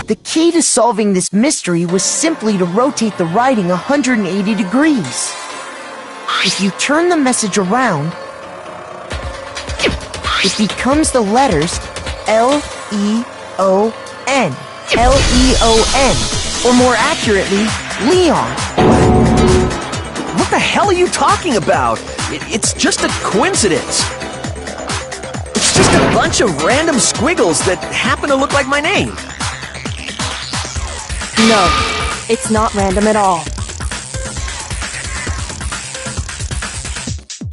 S2: The key to solving this mystery was simply to rotate the writing 180 degrees. If you turn the message around, it becomes the letters L-E-O-N. L-E-O-N. Or more accurately, Leon.
S12: What the hell are you talking about? It's just a coincidence. It's just a bunch of random squiggles that happen to look like my name.
S11: No, it's not random at all.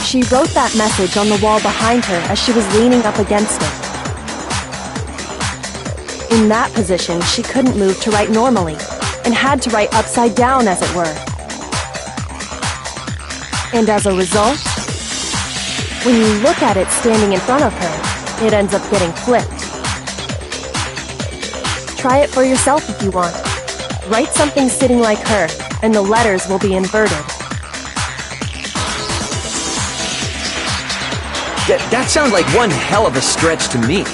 S11: She wrote that message on the wall behind her as she was leaning up against it. In that position, she couldn't move to write normally, and had to write upside down, as it were. And as a result, when you look at it standing in front of her, it ends up getting flipped. Try it for yourself if you want. Write something sitting like her, and the letters will be inverted.
S12: That sounds like one hell of a stretch to me.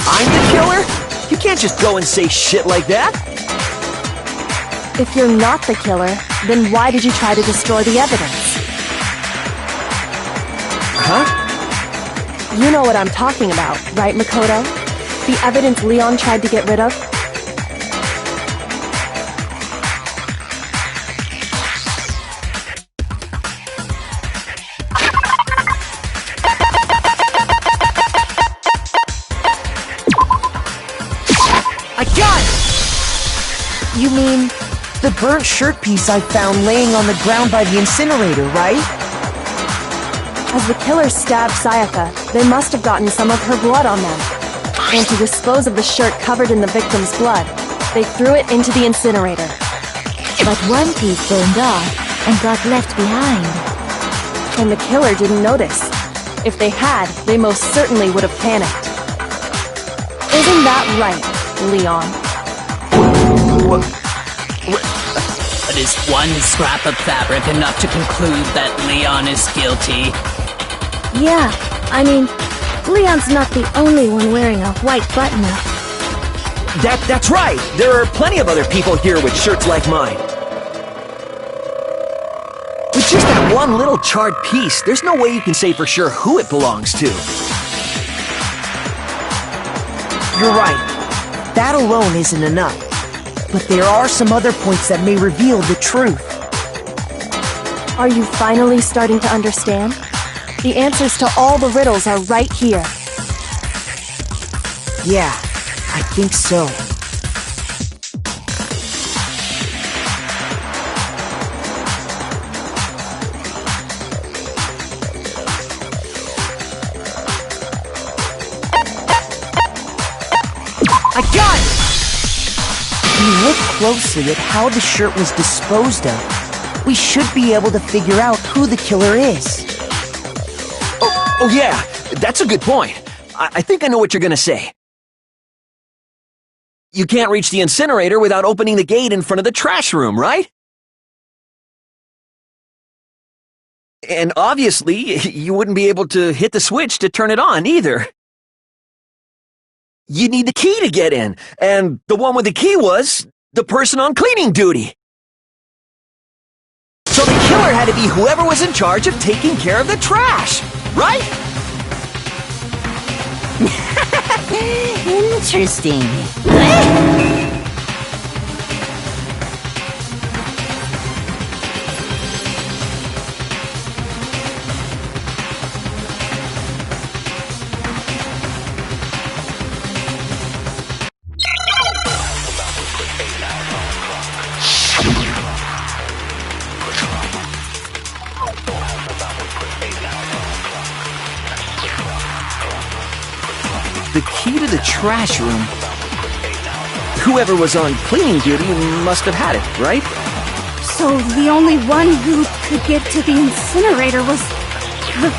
S12: I'm the killer? You can't just go and say shit like that.
S11: If you're not the killer, then why did you try to destroy the evidence?
S12: Huh?
S11: You know what I'm talking about, right, Makoto? The evidence Leon tried to get rid of?
S2: I got it! You mean the burnt shirt piece I found laying on the ground by the incinerator, right?
S11: As the killer stabbed Sayaka, they must have gotten some of her blood on them. And to dispose of the shirt covered in the victim's blood, they threw it into the incinerator.
S6: But one piece burned off and got left behind.
S11: And the killer didn't notice. If they had, they most certainly would have panicked. Isn't that right, Leon?
S9: But is one scrap of fabric enough to conclude that Leon is guilty?
S5: Yeah, I mean, Leon's not the only one wearing a white button-up.
S12: That's right! There are plenty of other people here with shirts like mine. With just that one little charred piece, there's no way you can say for sure who it belongs to.
S2: You're right. That alone isn't enough. But there are some other points that may reveal the truth.
S11: Are you finally starting to understand? The answers to all the riddles are right here.
S2: Yeah, I think so. I got it! If you look closely at how the shirt was disposed of, we should be able to figure out who the killer is.
S12: Oh yeah, that's a good point. I think I know what you're gonna say. You can't reach the incinerator without opening the gate in front of the trash room, right? And obviously, you wouldn't be able to hit the switch to turn it on either. You need the key to get in, and the one with the key was the person on cleaning duty. So the killer had to be whoever was in charge of taking care of the trash, right?
S1: Interesting.
S12: The key to the trash room. Whoever was on cleaning duty must have had it, right?
S10: So the only one who could get to the incinerator was the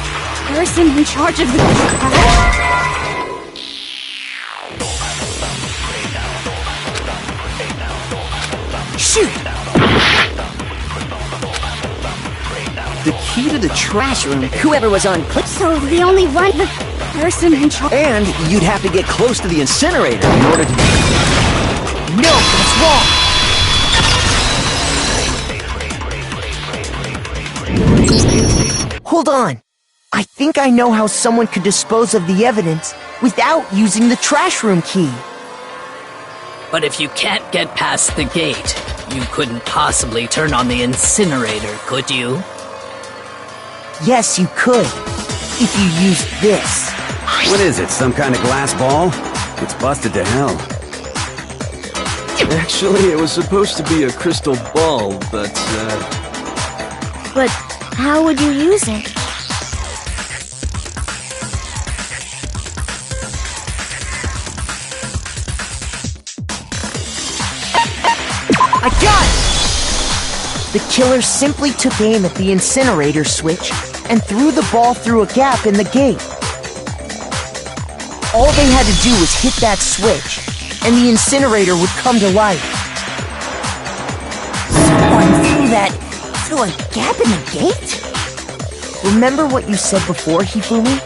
S10: person in charge of the trash?
S12: Shoot! The key to the trash room. Whoever was on
S10: So the only one, the person in charge.
S12: And you'd have to get close to the incinerator in order to... No, that's wrong!
S2: Hold on. I think I know how someone could dispose of the evidence without using the trash room key.
S9: But if you can't get past the gate, you couldn't possibly turn on the incinerator, could you?
S2: Yes, you could. If you used this.
S4: What is it, some kind of glass ball? It's busted to hell.
S8: Actually, it was supposed to be a crystal ball, but,
S5: But how would you use it?
S2: I got it! The killer simply took aim at the incinerator switch and threw the ball through a gap in the gate. All they had to do was hit that switch, and the incinerator would come to life.
S1: Someone threw a gap in the gate?
S2: Remember what you said before, Hifumi?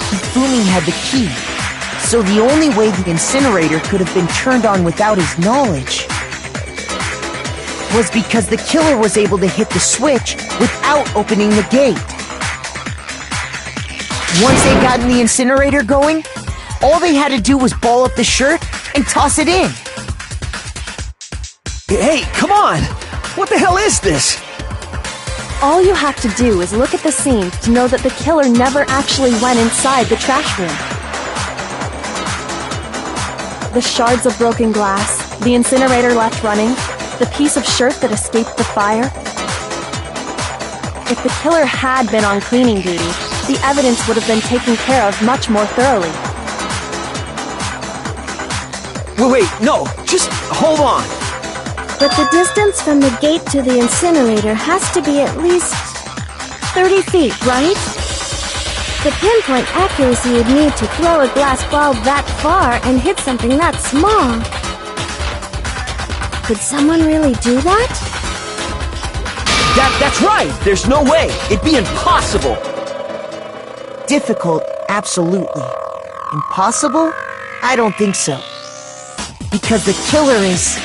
S2: Hifumi had the key, so the only way the incinerator could have been turned on without his knowledge was because the killer was able to hit the switch without opening the gate. Once they got in the incinerator going, all they had to do was ball up the shirt and toss it in.
S12: Hey, come on! What the hell is this?
S11: All you have to do is look at the scene to know that the killer never actually went inside the trash room. The shards of broken glass, the incinerator left running, the piece of shirt that escaped the fire. If the killer had been on cleaning duty, the evidence would have been taken care of much more thoroughly.
S12: Wait, no, just hold on.
S5: But the distance from the gate to the incinerator has to be at least 30 feet, right? The pinpoint accuracy you'd need to throw a glass ball that far and hit something that small. Could someone really do that?
S12: That's right! There's no way! It'd be impossible!
S2: Difficult, absolutely. Impossible? I don't think so. Because the killer is...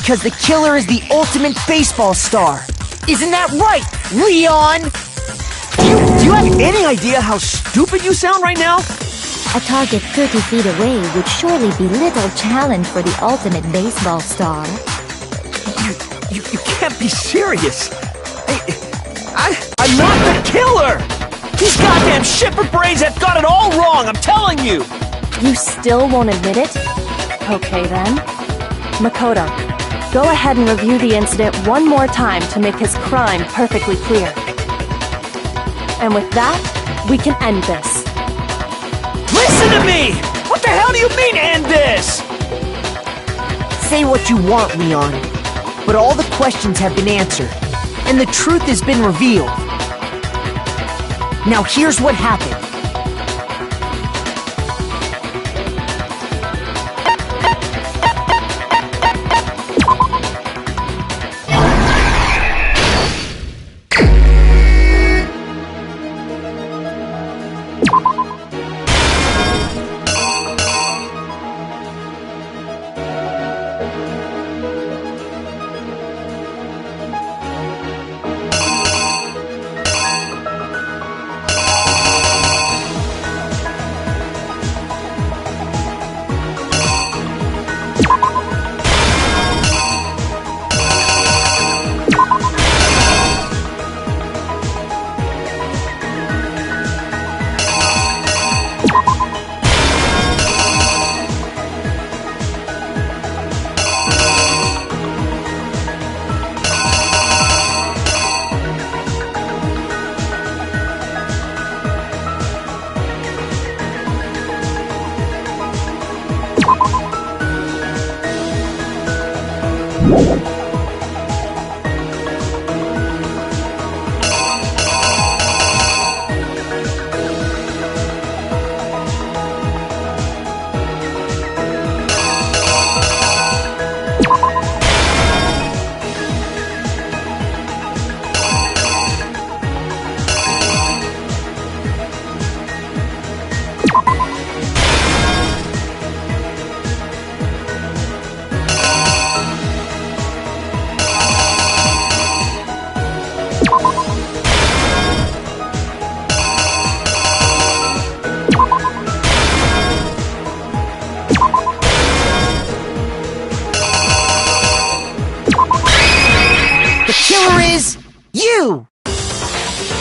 S2: because the killer is the ultimate baseball star. Isn't that right, Leon?
S12: Do you have any idea how stupid you sound right now?
S6: A target 30 feet away would surely be little challenge for the ultimate baseball star.
S12: You can't be serious. I'm not the killer! These goddamn shipper brains have got it all wrong, I'm telling you!
S11: You still won't admit it? Okay then. Makoto, go ahead and review the incident one more time to make his crime perfectly clear. And with that, we can end this.
S12: Listen to me! What the hell do you mean, end this?
S2: Say what you want, Leon, but all the questions have been answered, and the truth has been revealed. Now here's what happened.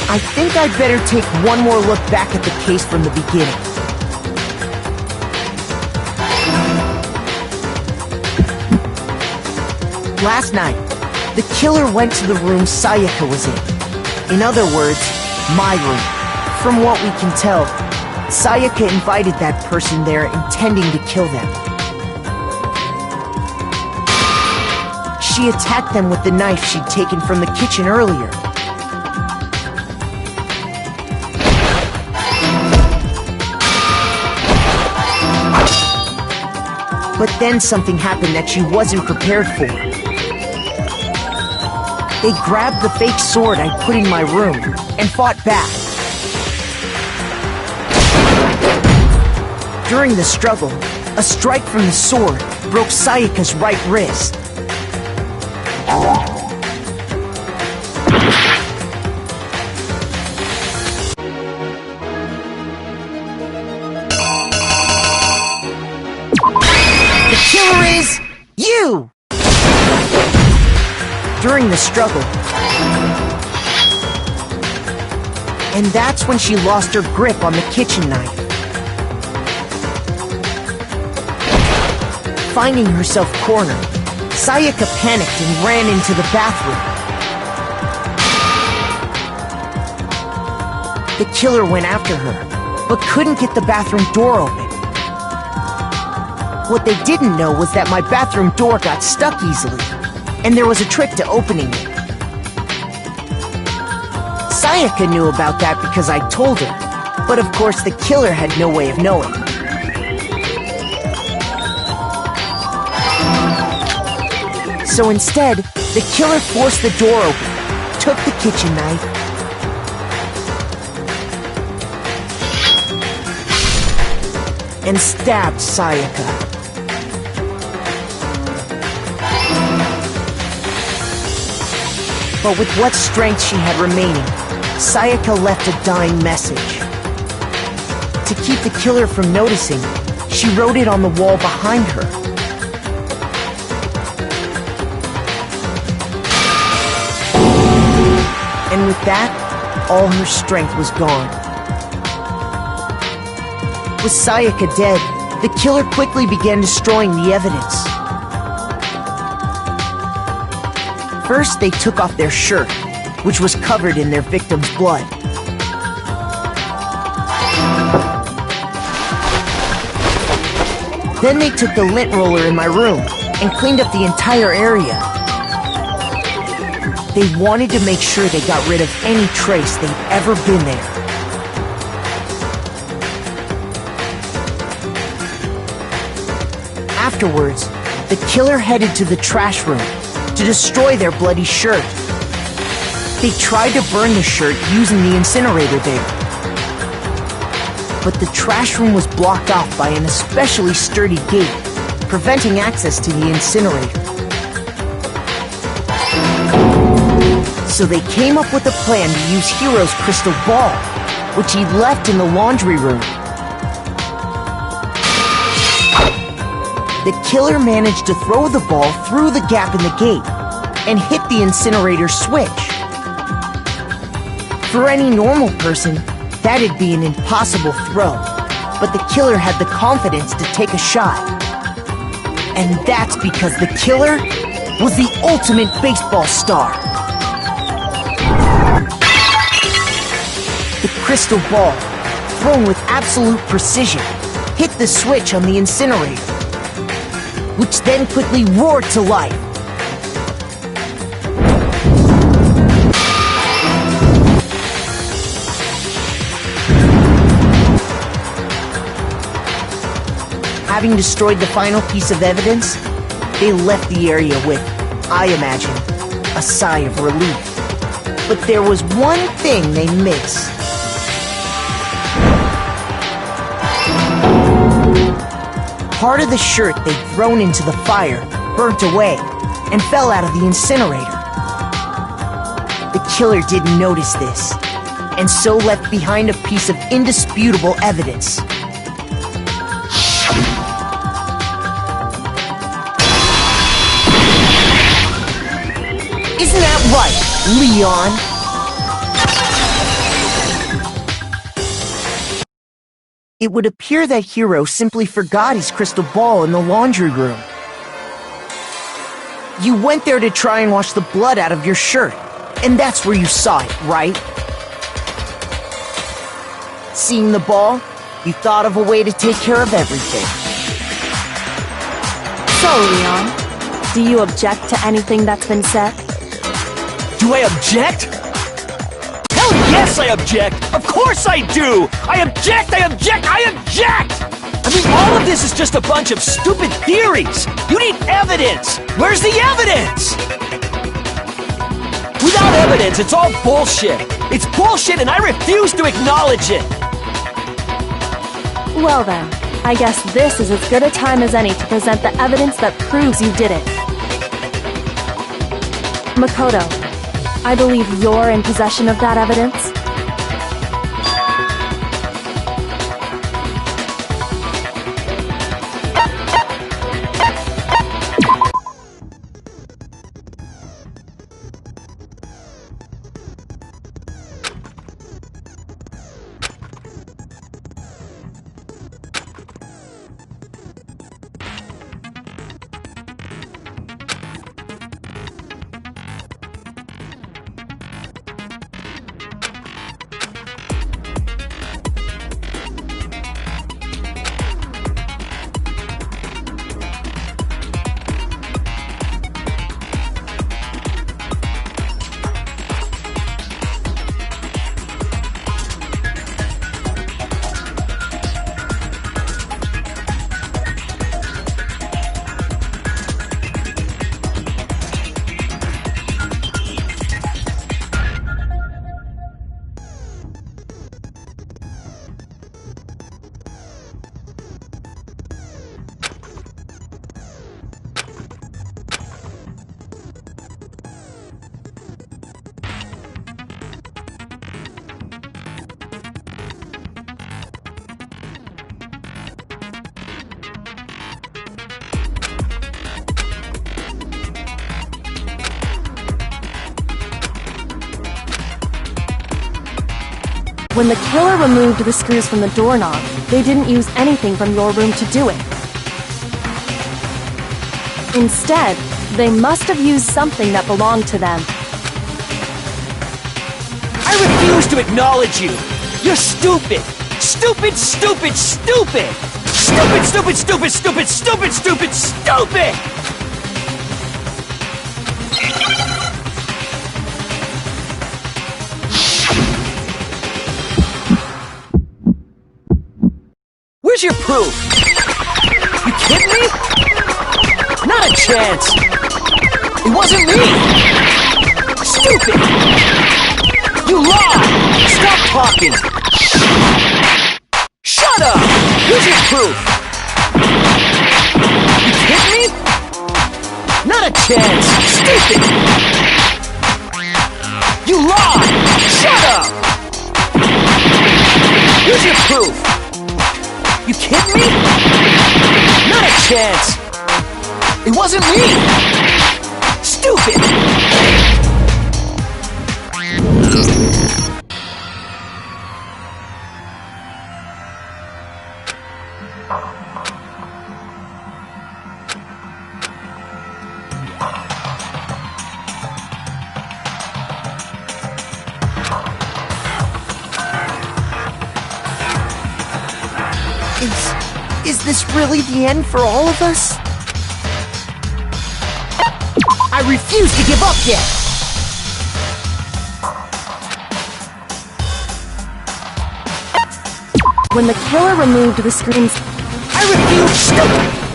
S2: I think I'd better take one more look back at the case from the beginning. Last night, the killer went to the room Sayaka was in. In other words, my room. From what we can tell, Sayaka invited that person there intending to kill them. She attacked them with the knife she'd taken from the kitchen earlier. But then something happened that she wasn't prepared for. They grabbed the fake sword I put in my room and fought back. During the struggle, a strike from the sword broke Sayaka's right wrist. The killer is you! During the struggle. And that's when she lost her grip on the kitchen knife. Finding herself cornered, Sayaka panicked and ran into the bathroom. The killer went after her, but couldn't get the bathroom door open. What they didn't know was that my bathroom door got stuck easily, and there was a trick to opening it. Sayaka knew about that because I told her, but of course the killer had no way of knowing. So instead, the killer forced the door open, took the kitchen knife, and stabbed Sayaka. But with what strength she had remaining, Sayaka left a dying message. To keep the killer from noticing, she wrote it on the wall behind her. And with that, all her strength was gone. With Sayaka dead, the killer quickly began destroying the evidence. First, they took off their shirt, which was covered in their victim's blood. Then they took the lint roller in my room and cleaned up the entire area. They wanted to make sure they got rid of any trace they'd ever been there. Afterwards, the killer headed to the trash room to destroy their bloody shirt. They tried to burn the shirt using the incinerator there. But the trash room was blocked off by an especially sturdy gate, preventing access to the incinerator. So they came up with a plan to use Hiro's crystal ball, which he'd left in the laundry room. The killer managed to throw the ball through the gap in the gate and hit the incinerator switch. For any normal person, that'd be an impossible throw, but the killer had the confidence to take a shot. And that's because the killer was the ultimate baseball star. The crystal ball, thrown with absolute precision, hit the switch on the incinerator, which then quickly roared to life. Having destroyed the final piece of evidence, they left the area with, I imagine, a sigh of relief. But there was one thing they missed. Part of the shirt they'd thrown into the fire burnt away and fell out of the incinerator. The killer didn't notice this, and so left behind a piece of indisputable evidence. Isn't that right, Leon? It would appear that Hiro simply forgot his crystal ball in the laundry room. You went there to try and wash the blood out of your shirt, and that's where you saw it, right? Seeing the ball, you thought of a way to take care of everything.
S11: So, Leon, do you object to anything that's been said?
S12: Do I object? Hell yes, I object! Of course I do! I object! I object! I object! I mean, all of this is just a bunch of stupid theories! You need evidence! Where's the evidence? Without evidence, it's all bullshit! It's bullshit and I refuse to acknowledge it!
S11: Well then, I guess this is as good a time as any to present the evidence that proves you did it. Makoto, I believe you're in possession of that evidence. When the killer removed the screws from the doorknob, they didn't use anything from your room to do it. Instead, they must have used something that belonged to them.
S12: I refuse to acknowledge you! You're stupid! Stupid, stupid, stupid! Stupid, stupid, stupid, stupid, stupid, stupid, stupid! Where's your proof? You kidding me? Not a chance! It wasn't me! Stupid! You lied! Stop talking! Shut up! Where's your proof? You kidding me? Not a chance! Stupid! You lied! Shut up! Where's your proof? You kidding me? Not a chance! It wasn't me! Stupid!
S2: Is this really the end for all of us?
S13: I refuse to give up yet!
S11: When the killer removed the screens,
S13: I refuse! Stupid!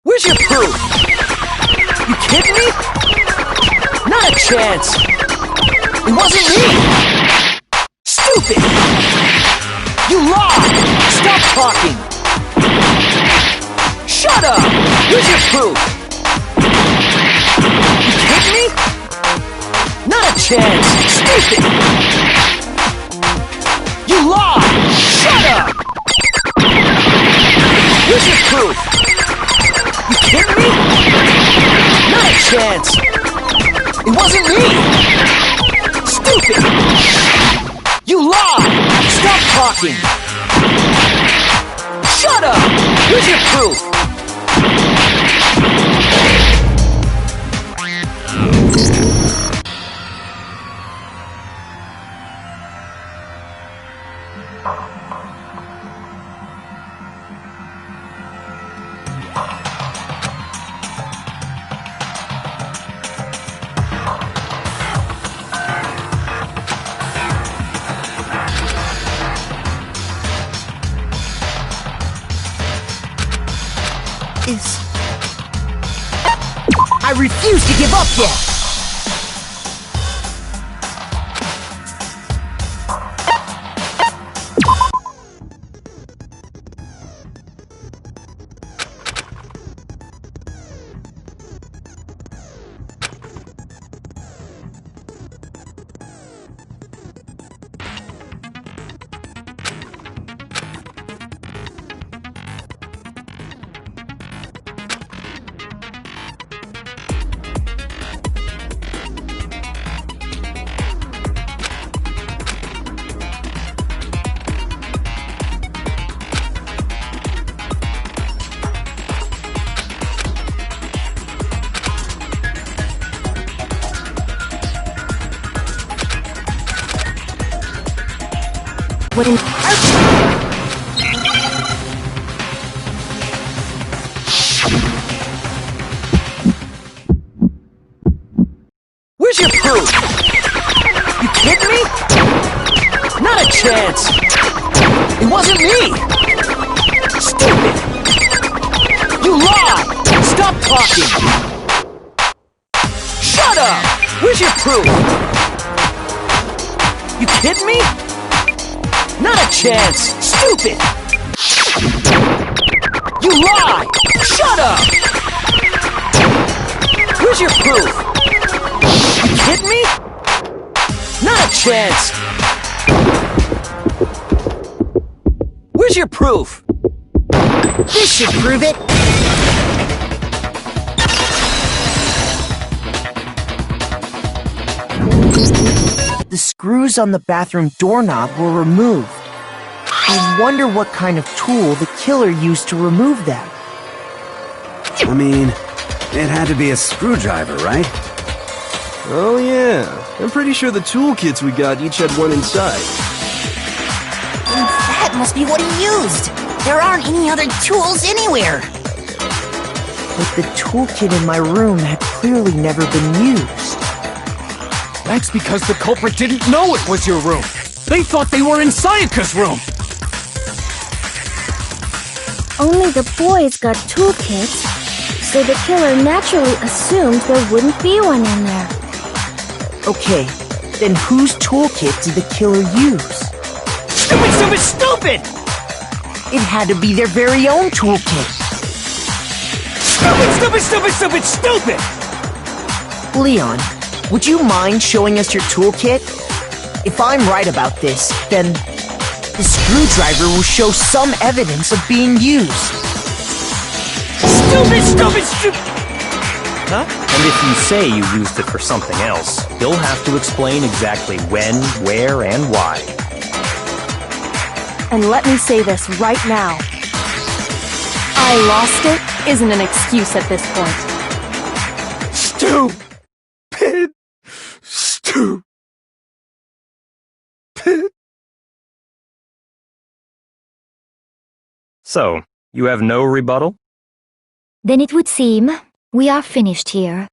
S12: Where's your proof? You kidding me? Not a chance! It wasn't me! Stupid! You lied! Stop talking! Shut up! Where's your proof? You kidding me? Not a chance! Stupid! You lied! Shut up! Where's your proof? You kidding me? Not a chance! It wasn't me! Stupid! You lied! Stop talking! Shut up! Where's your proof?
S13: I refuse to give up yet!
S11: when
S12: Where's your proof? You kidding me? Not a chance! It wasn't me! Stupid! You lied! Stop talking! Shut up! Where's your proof? You kidding me? Not a chance! Stupid! You lie! Shut up! Where's your proof? You kidding me? Not a chance! Where's your proof?
S13: This should prove it!
S2: screws on the bathroom doorknob were removed. I wonder what kind of tool the killer used to remove them.
S4: I mean, it had to be a screwdriver, right?
S8: Oh yeah, I'm pretty sure the toolkits we got each had one inside.
S1: That must be what he used. There aren't any other tools anywhere.
S2: But the toolkit in my room had clearly never been used.
S3: That's because the culprit didn't know it was your room. They thought they were in Sayaka's room.
S5: Only the boys got toolkits, so the killer naturally assumed there wouldn't be one in there.
S2: Okay, then whose toolkit did the killer use?
S12: Stupid, stupid, stupid!
S2: It had to be their very own toolkit.
S12: Stupid, stupid, stupid, stupid, stupid!
S2: Leon, would you mind showing us your toolkit? If I'm right about this, then the screwdriver will show some evidence of being used.
S12: Stupid, stupid, stupid! Huh?
S7: And if you say you used it for something else, you'll have to explain exactly when, where, and why.
S11: And let me say this right now. I lost it isn't an excuse at this point.
S3: Stupid. Stupid.
S7: So, you have no rebuttal?
S6: Then it would seem we are finished here.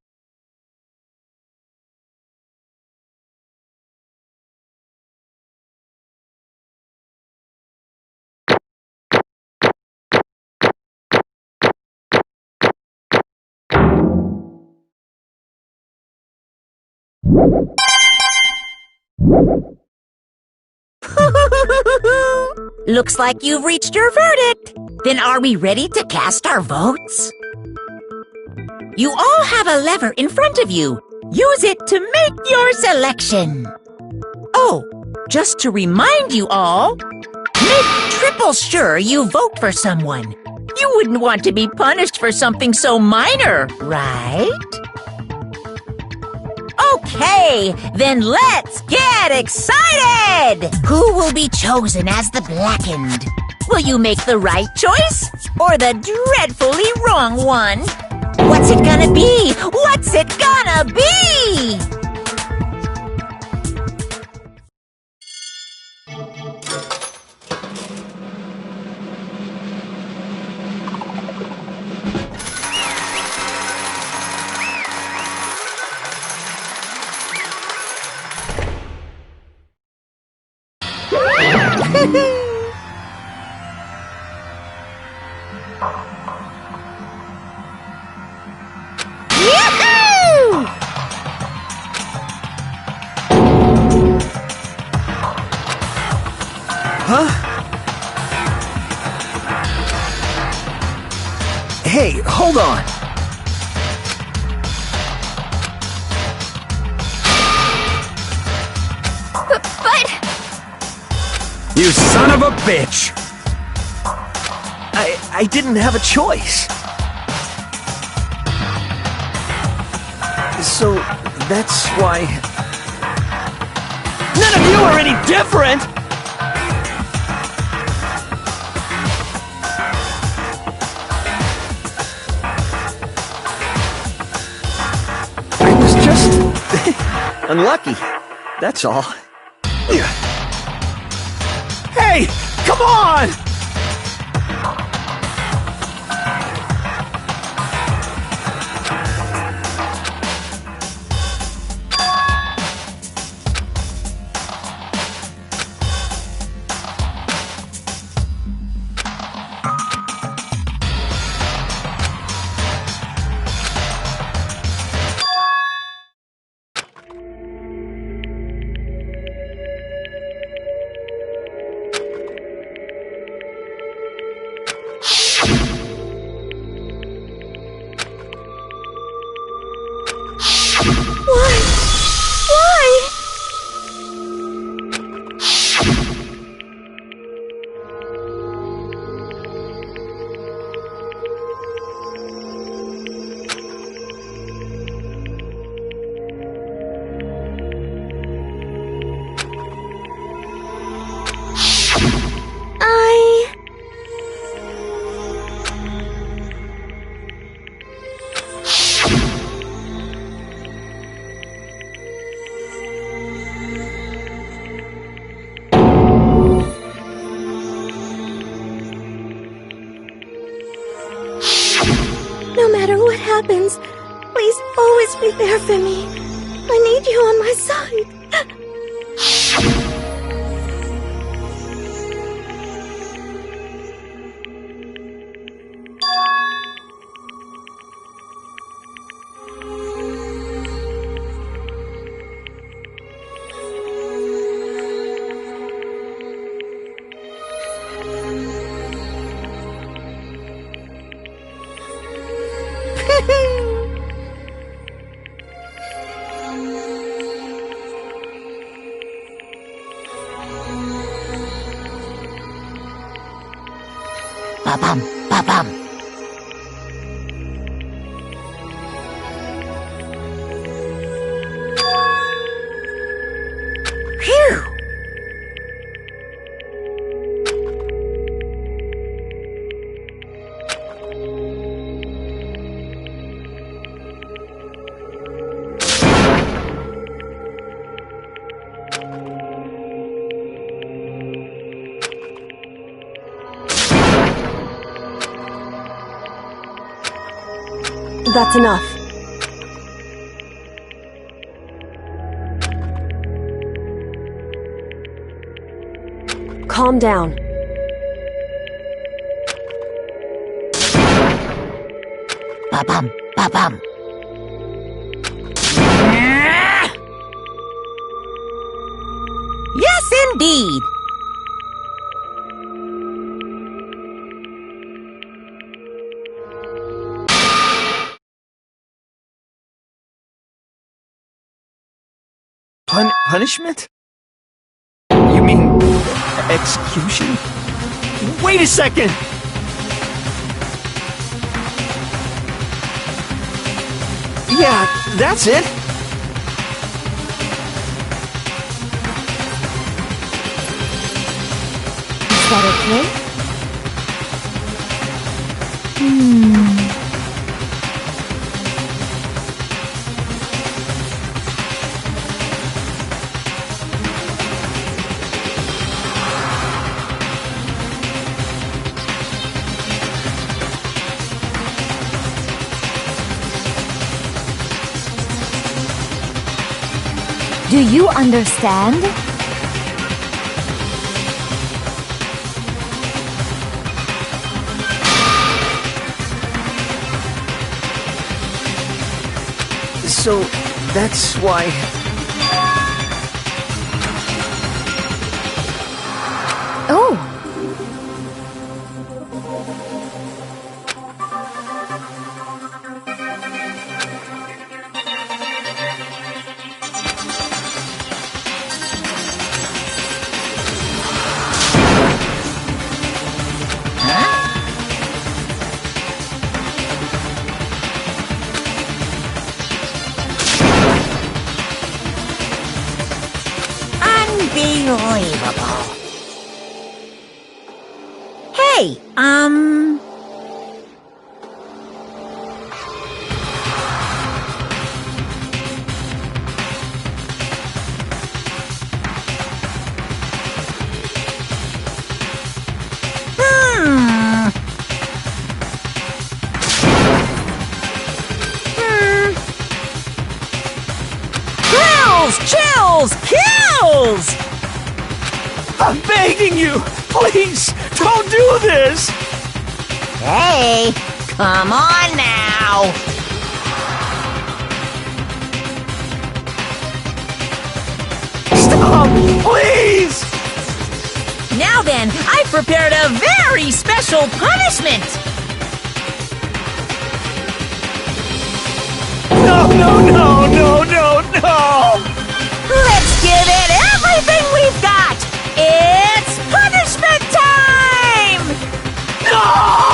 S1: Looks like you've reached your verdict. Then are we ready to cast our votes? You all have a lever in front of you. Use it to make your selection. Oh, just to remind you all, make triple sure you vote for someone. You wouldn't want to be punished for something so minor, right? Okay, then let's get excited! Who will be chosen as the blackened? Will you make the right choice or the dreadfully wrong one? What's it gonna be? What's it gonna be?
S12: Hey, hold on.
S10: But...
S12: You son of a bitch! I didn't have a choice. So, that's why... None of you are any different! I was just... unlucky. That's all. Hey! Come on!
S5: happens, please always be there for me. I need you on my side.
S1: Ba-bum, ba-bum. Phew!
S11: That's enough. Calm down.
S1: Ba-bum, ba-bum. Yes, indeed.
S12: Punishment? You mean execution? Wait a second! Yeah, that's it.
S6: Is that okay? Do you understand?
S12: So, that's why...
S6: Oh!
S1: Unbelievable. Hey,
S12: Chills! Kills! I'm begging you! Please, don't do this!
S1: hey, come on now.
S12: Stop! Please!
S1: Now then, I've prepared a very special punishment.
S12: No!
S1: Let's give it everything we've got. It's punishment time!
S12: No!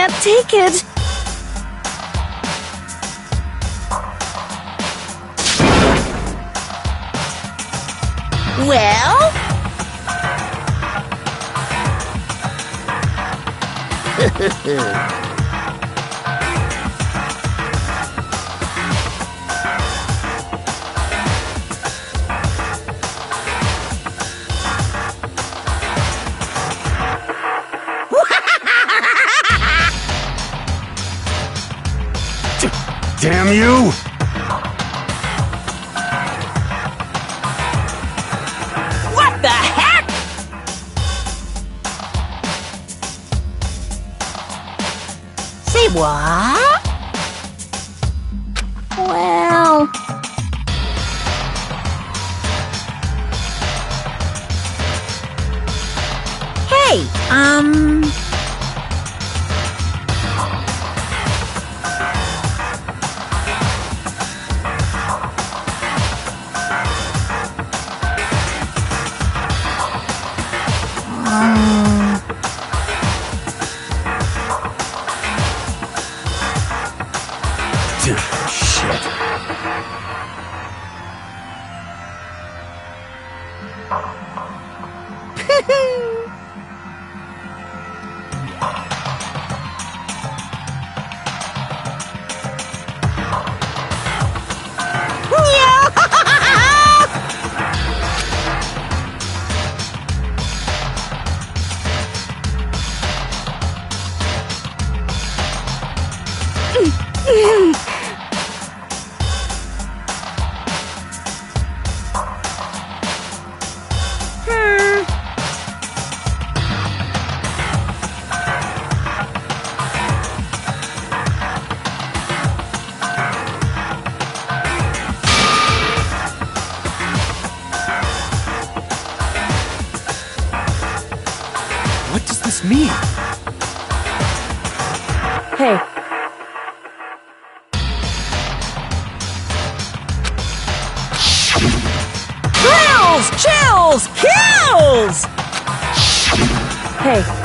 S10: can't take it.
S1: Well?
S4: Damn you!
S9: What the heck?
S1: Say what?
S10: Well...
S1: Hey,
S4: Shit.
S3: What does this mean?
S11: Hey,
S2: Thrills! Chills! Kills!
S11: hey,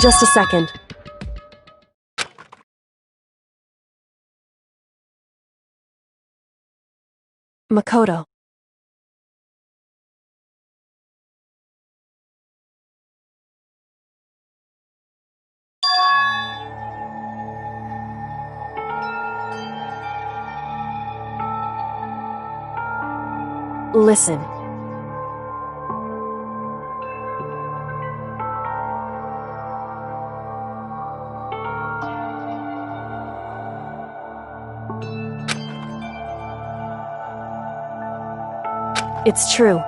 S11: just a second. Makoto. Listen. It's true.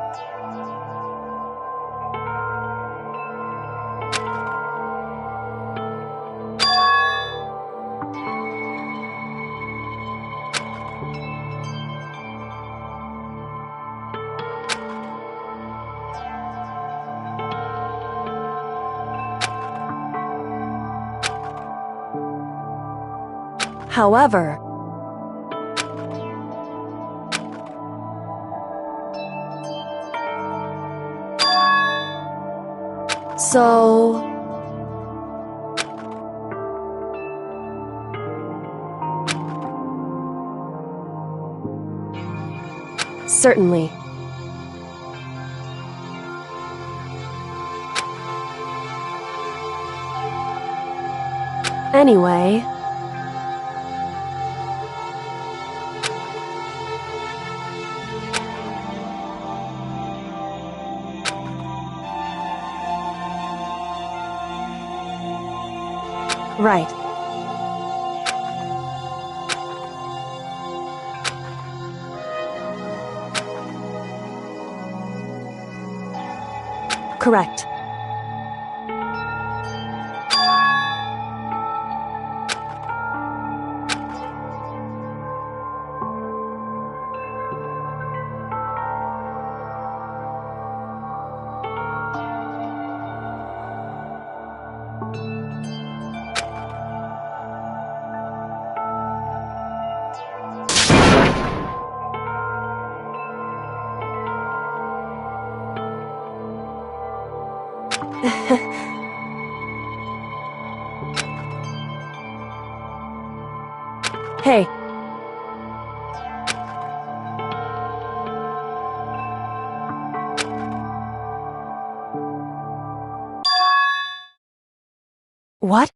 S11: However, so... Certainly. Anyway... Right. Correct. Hey. What?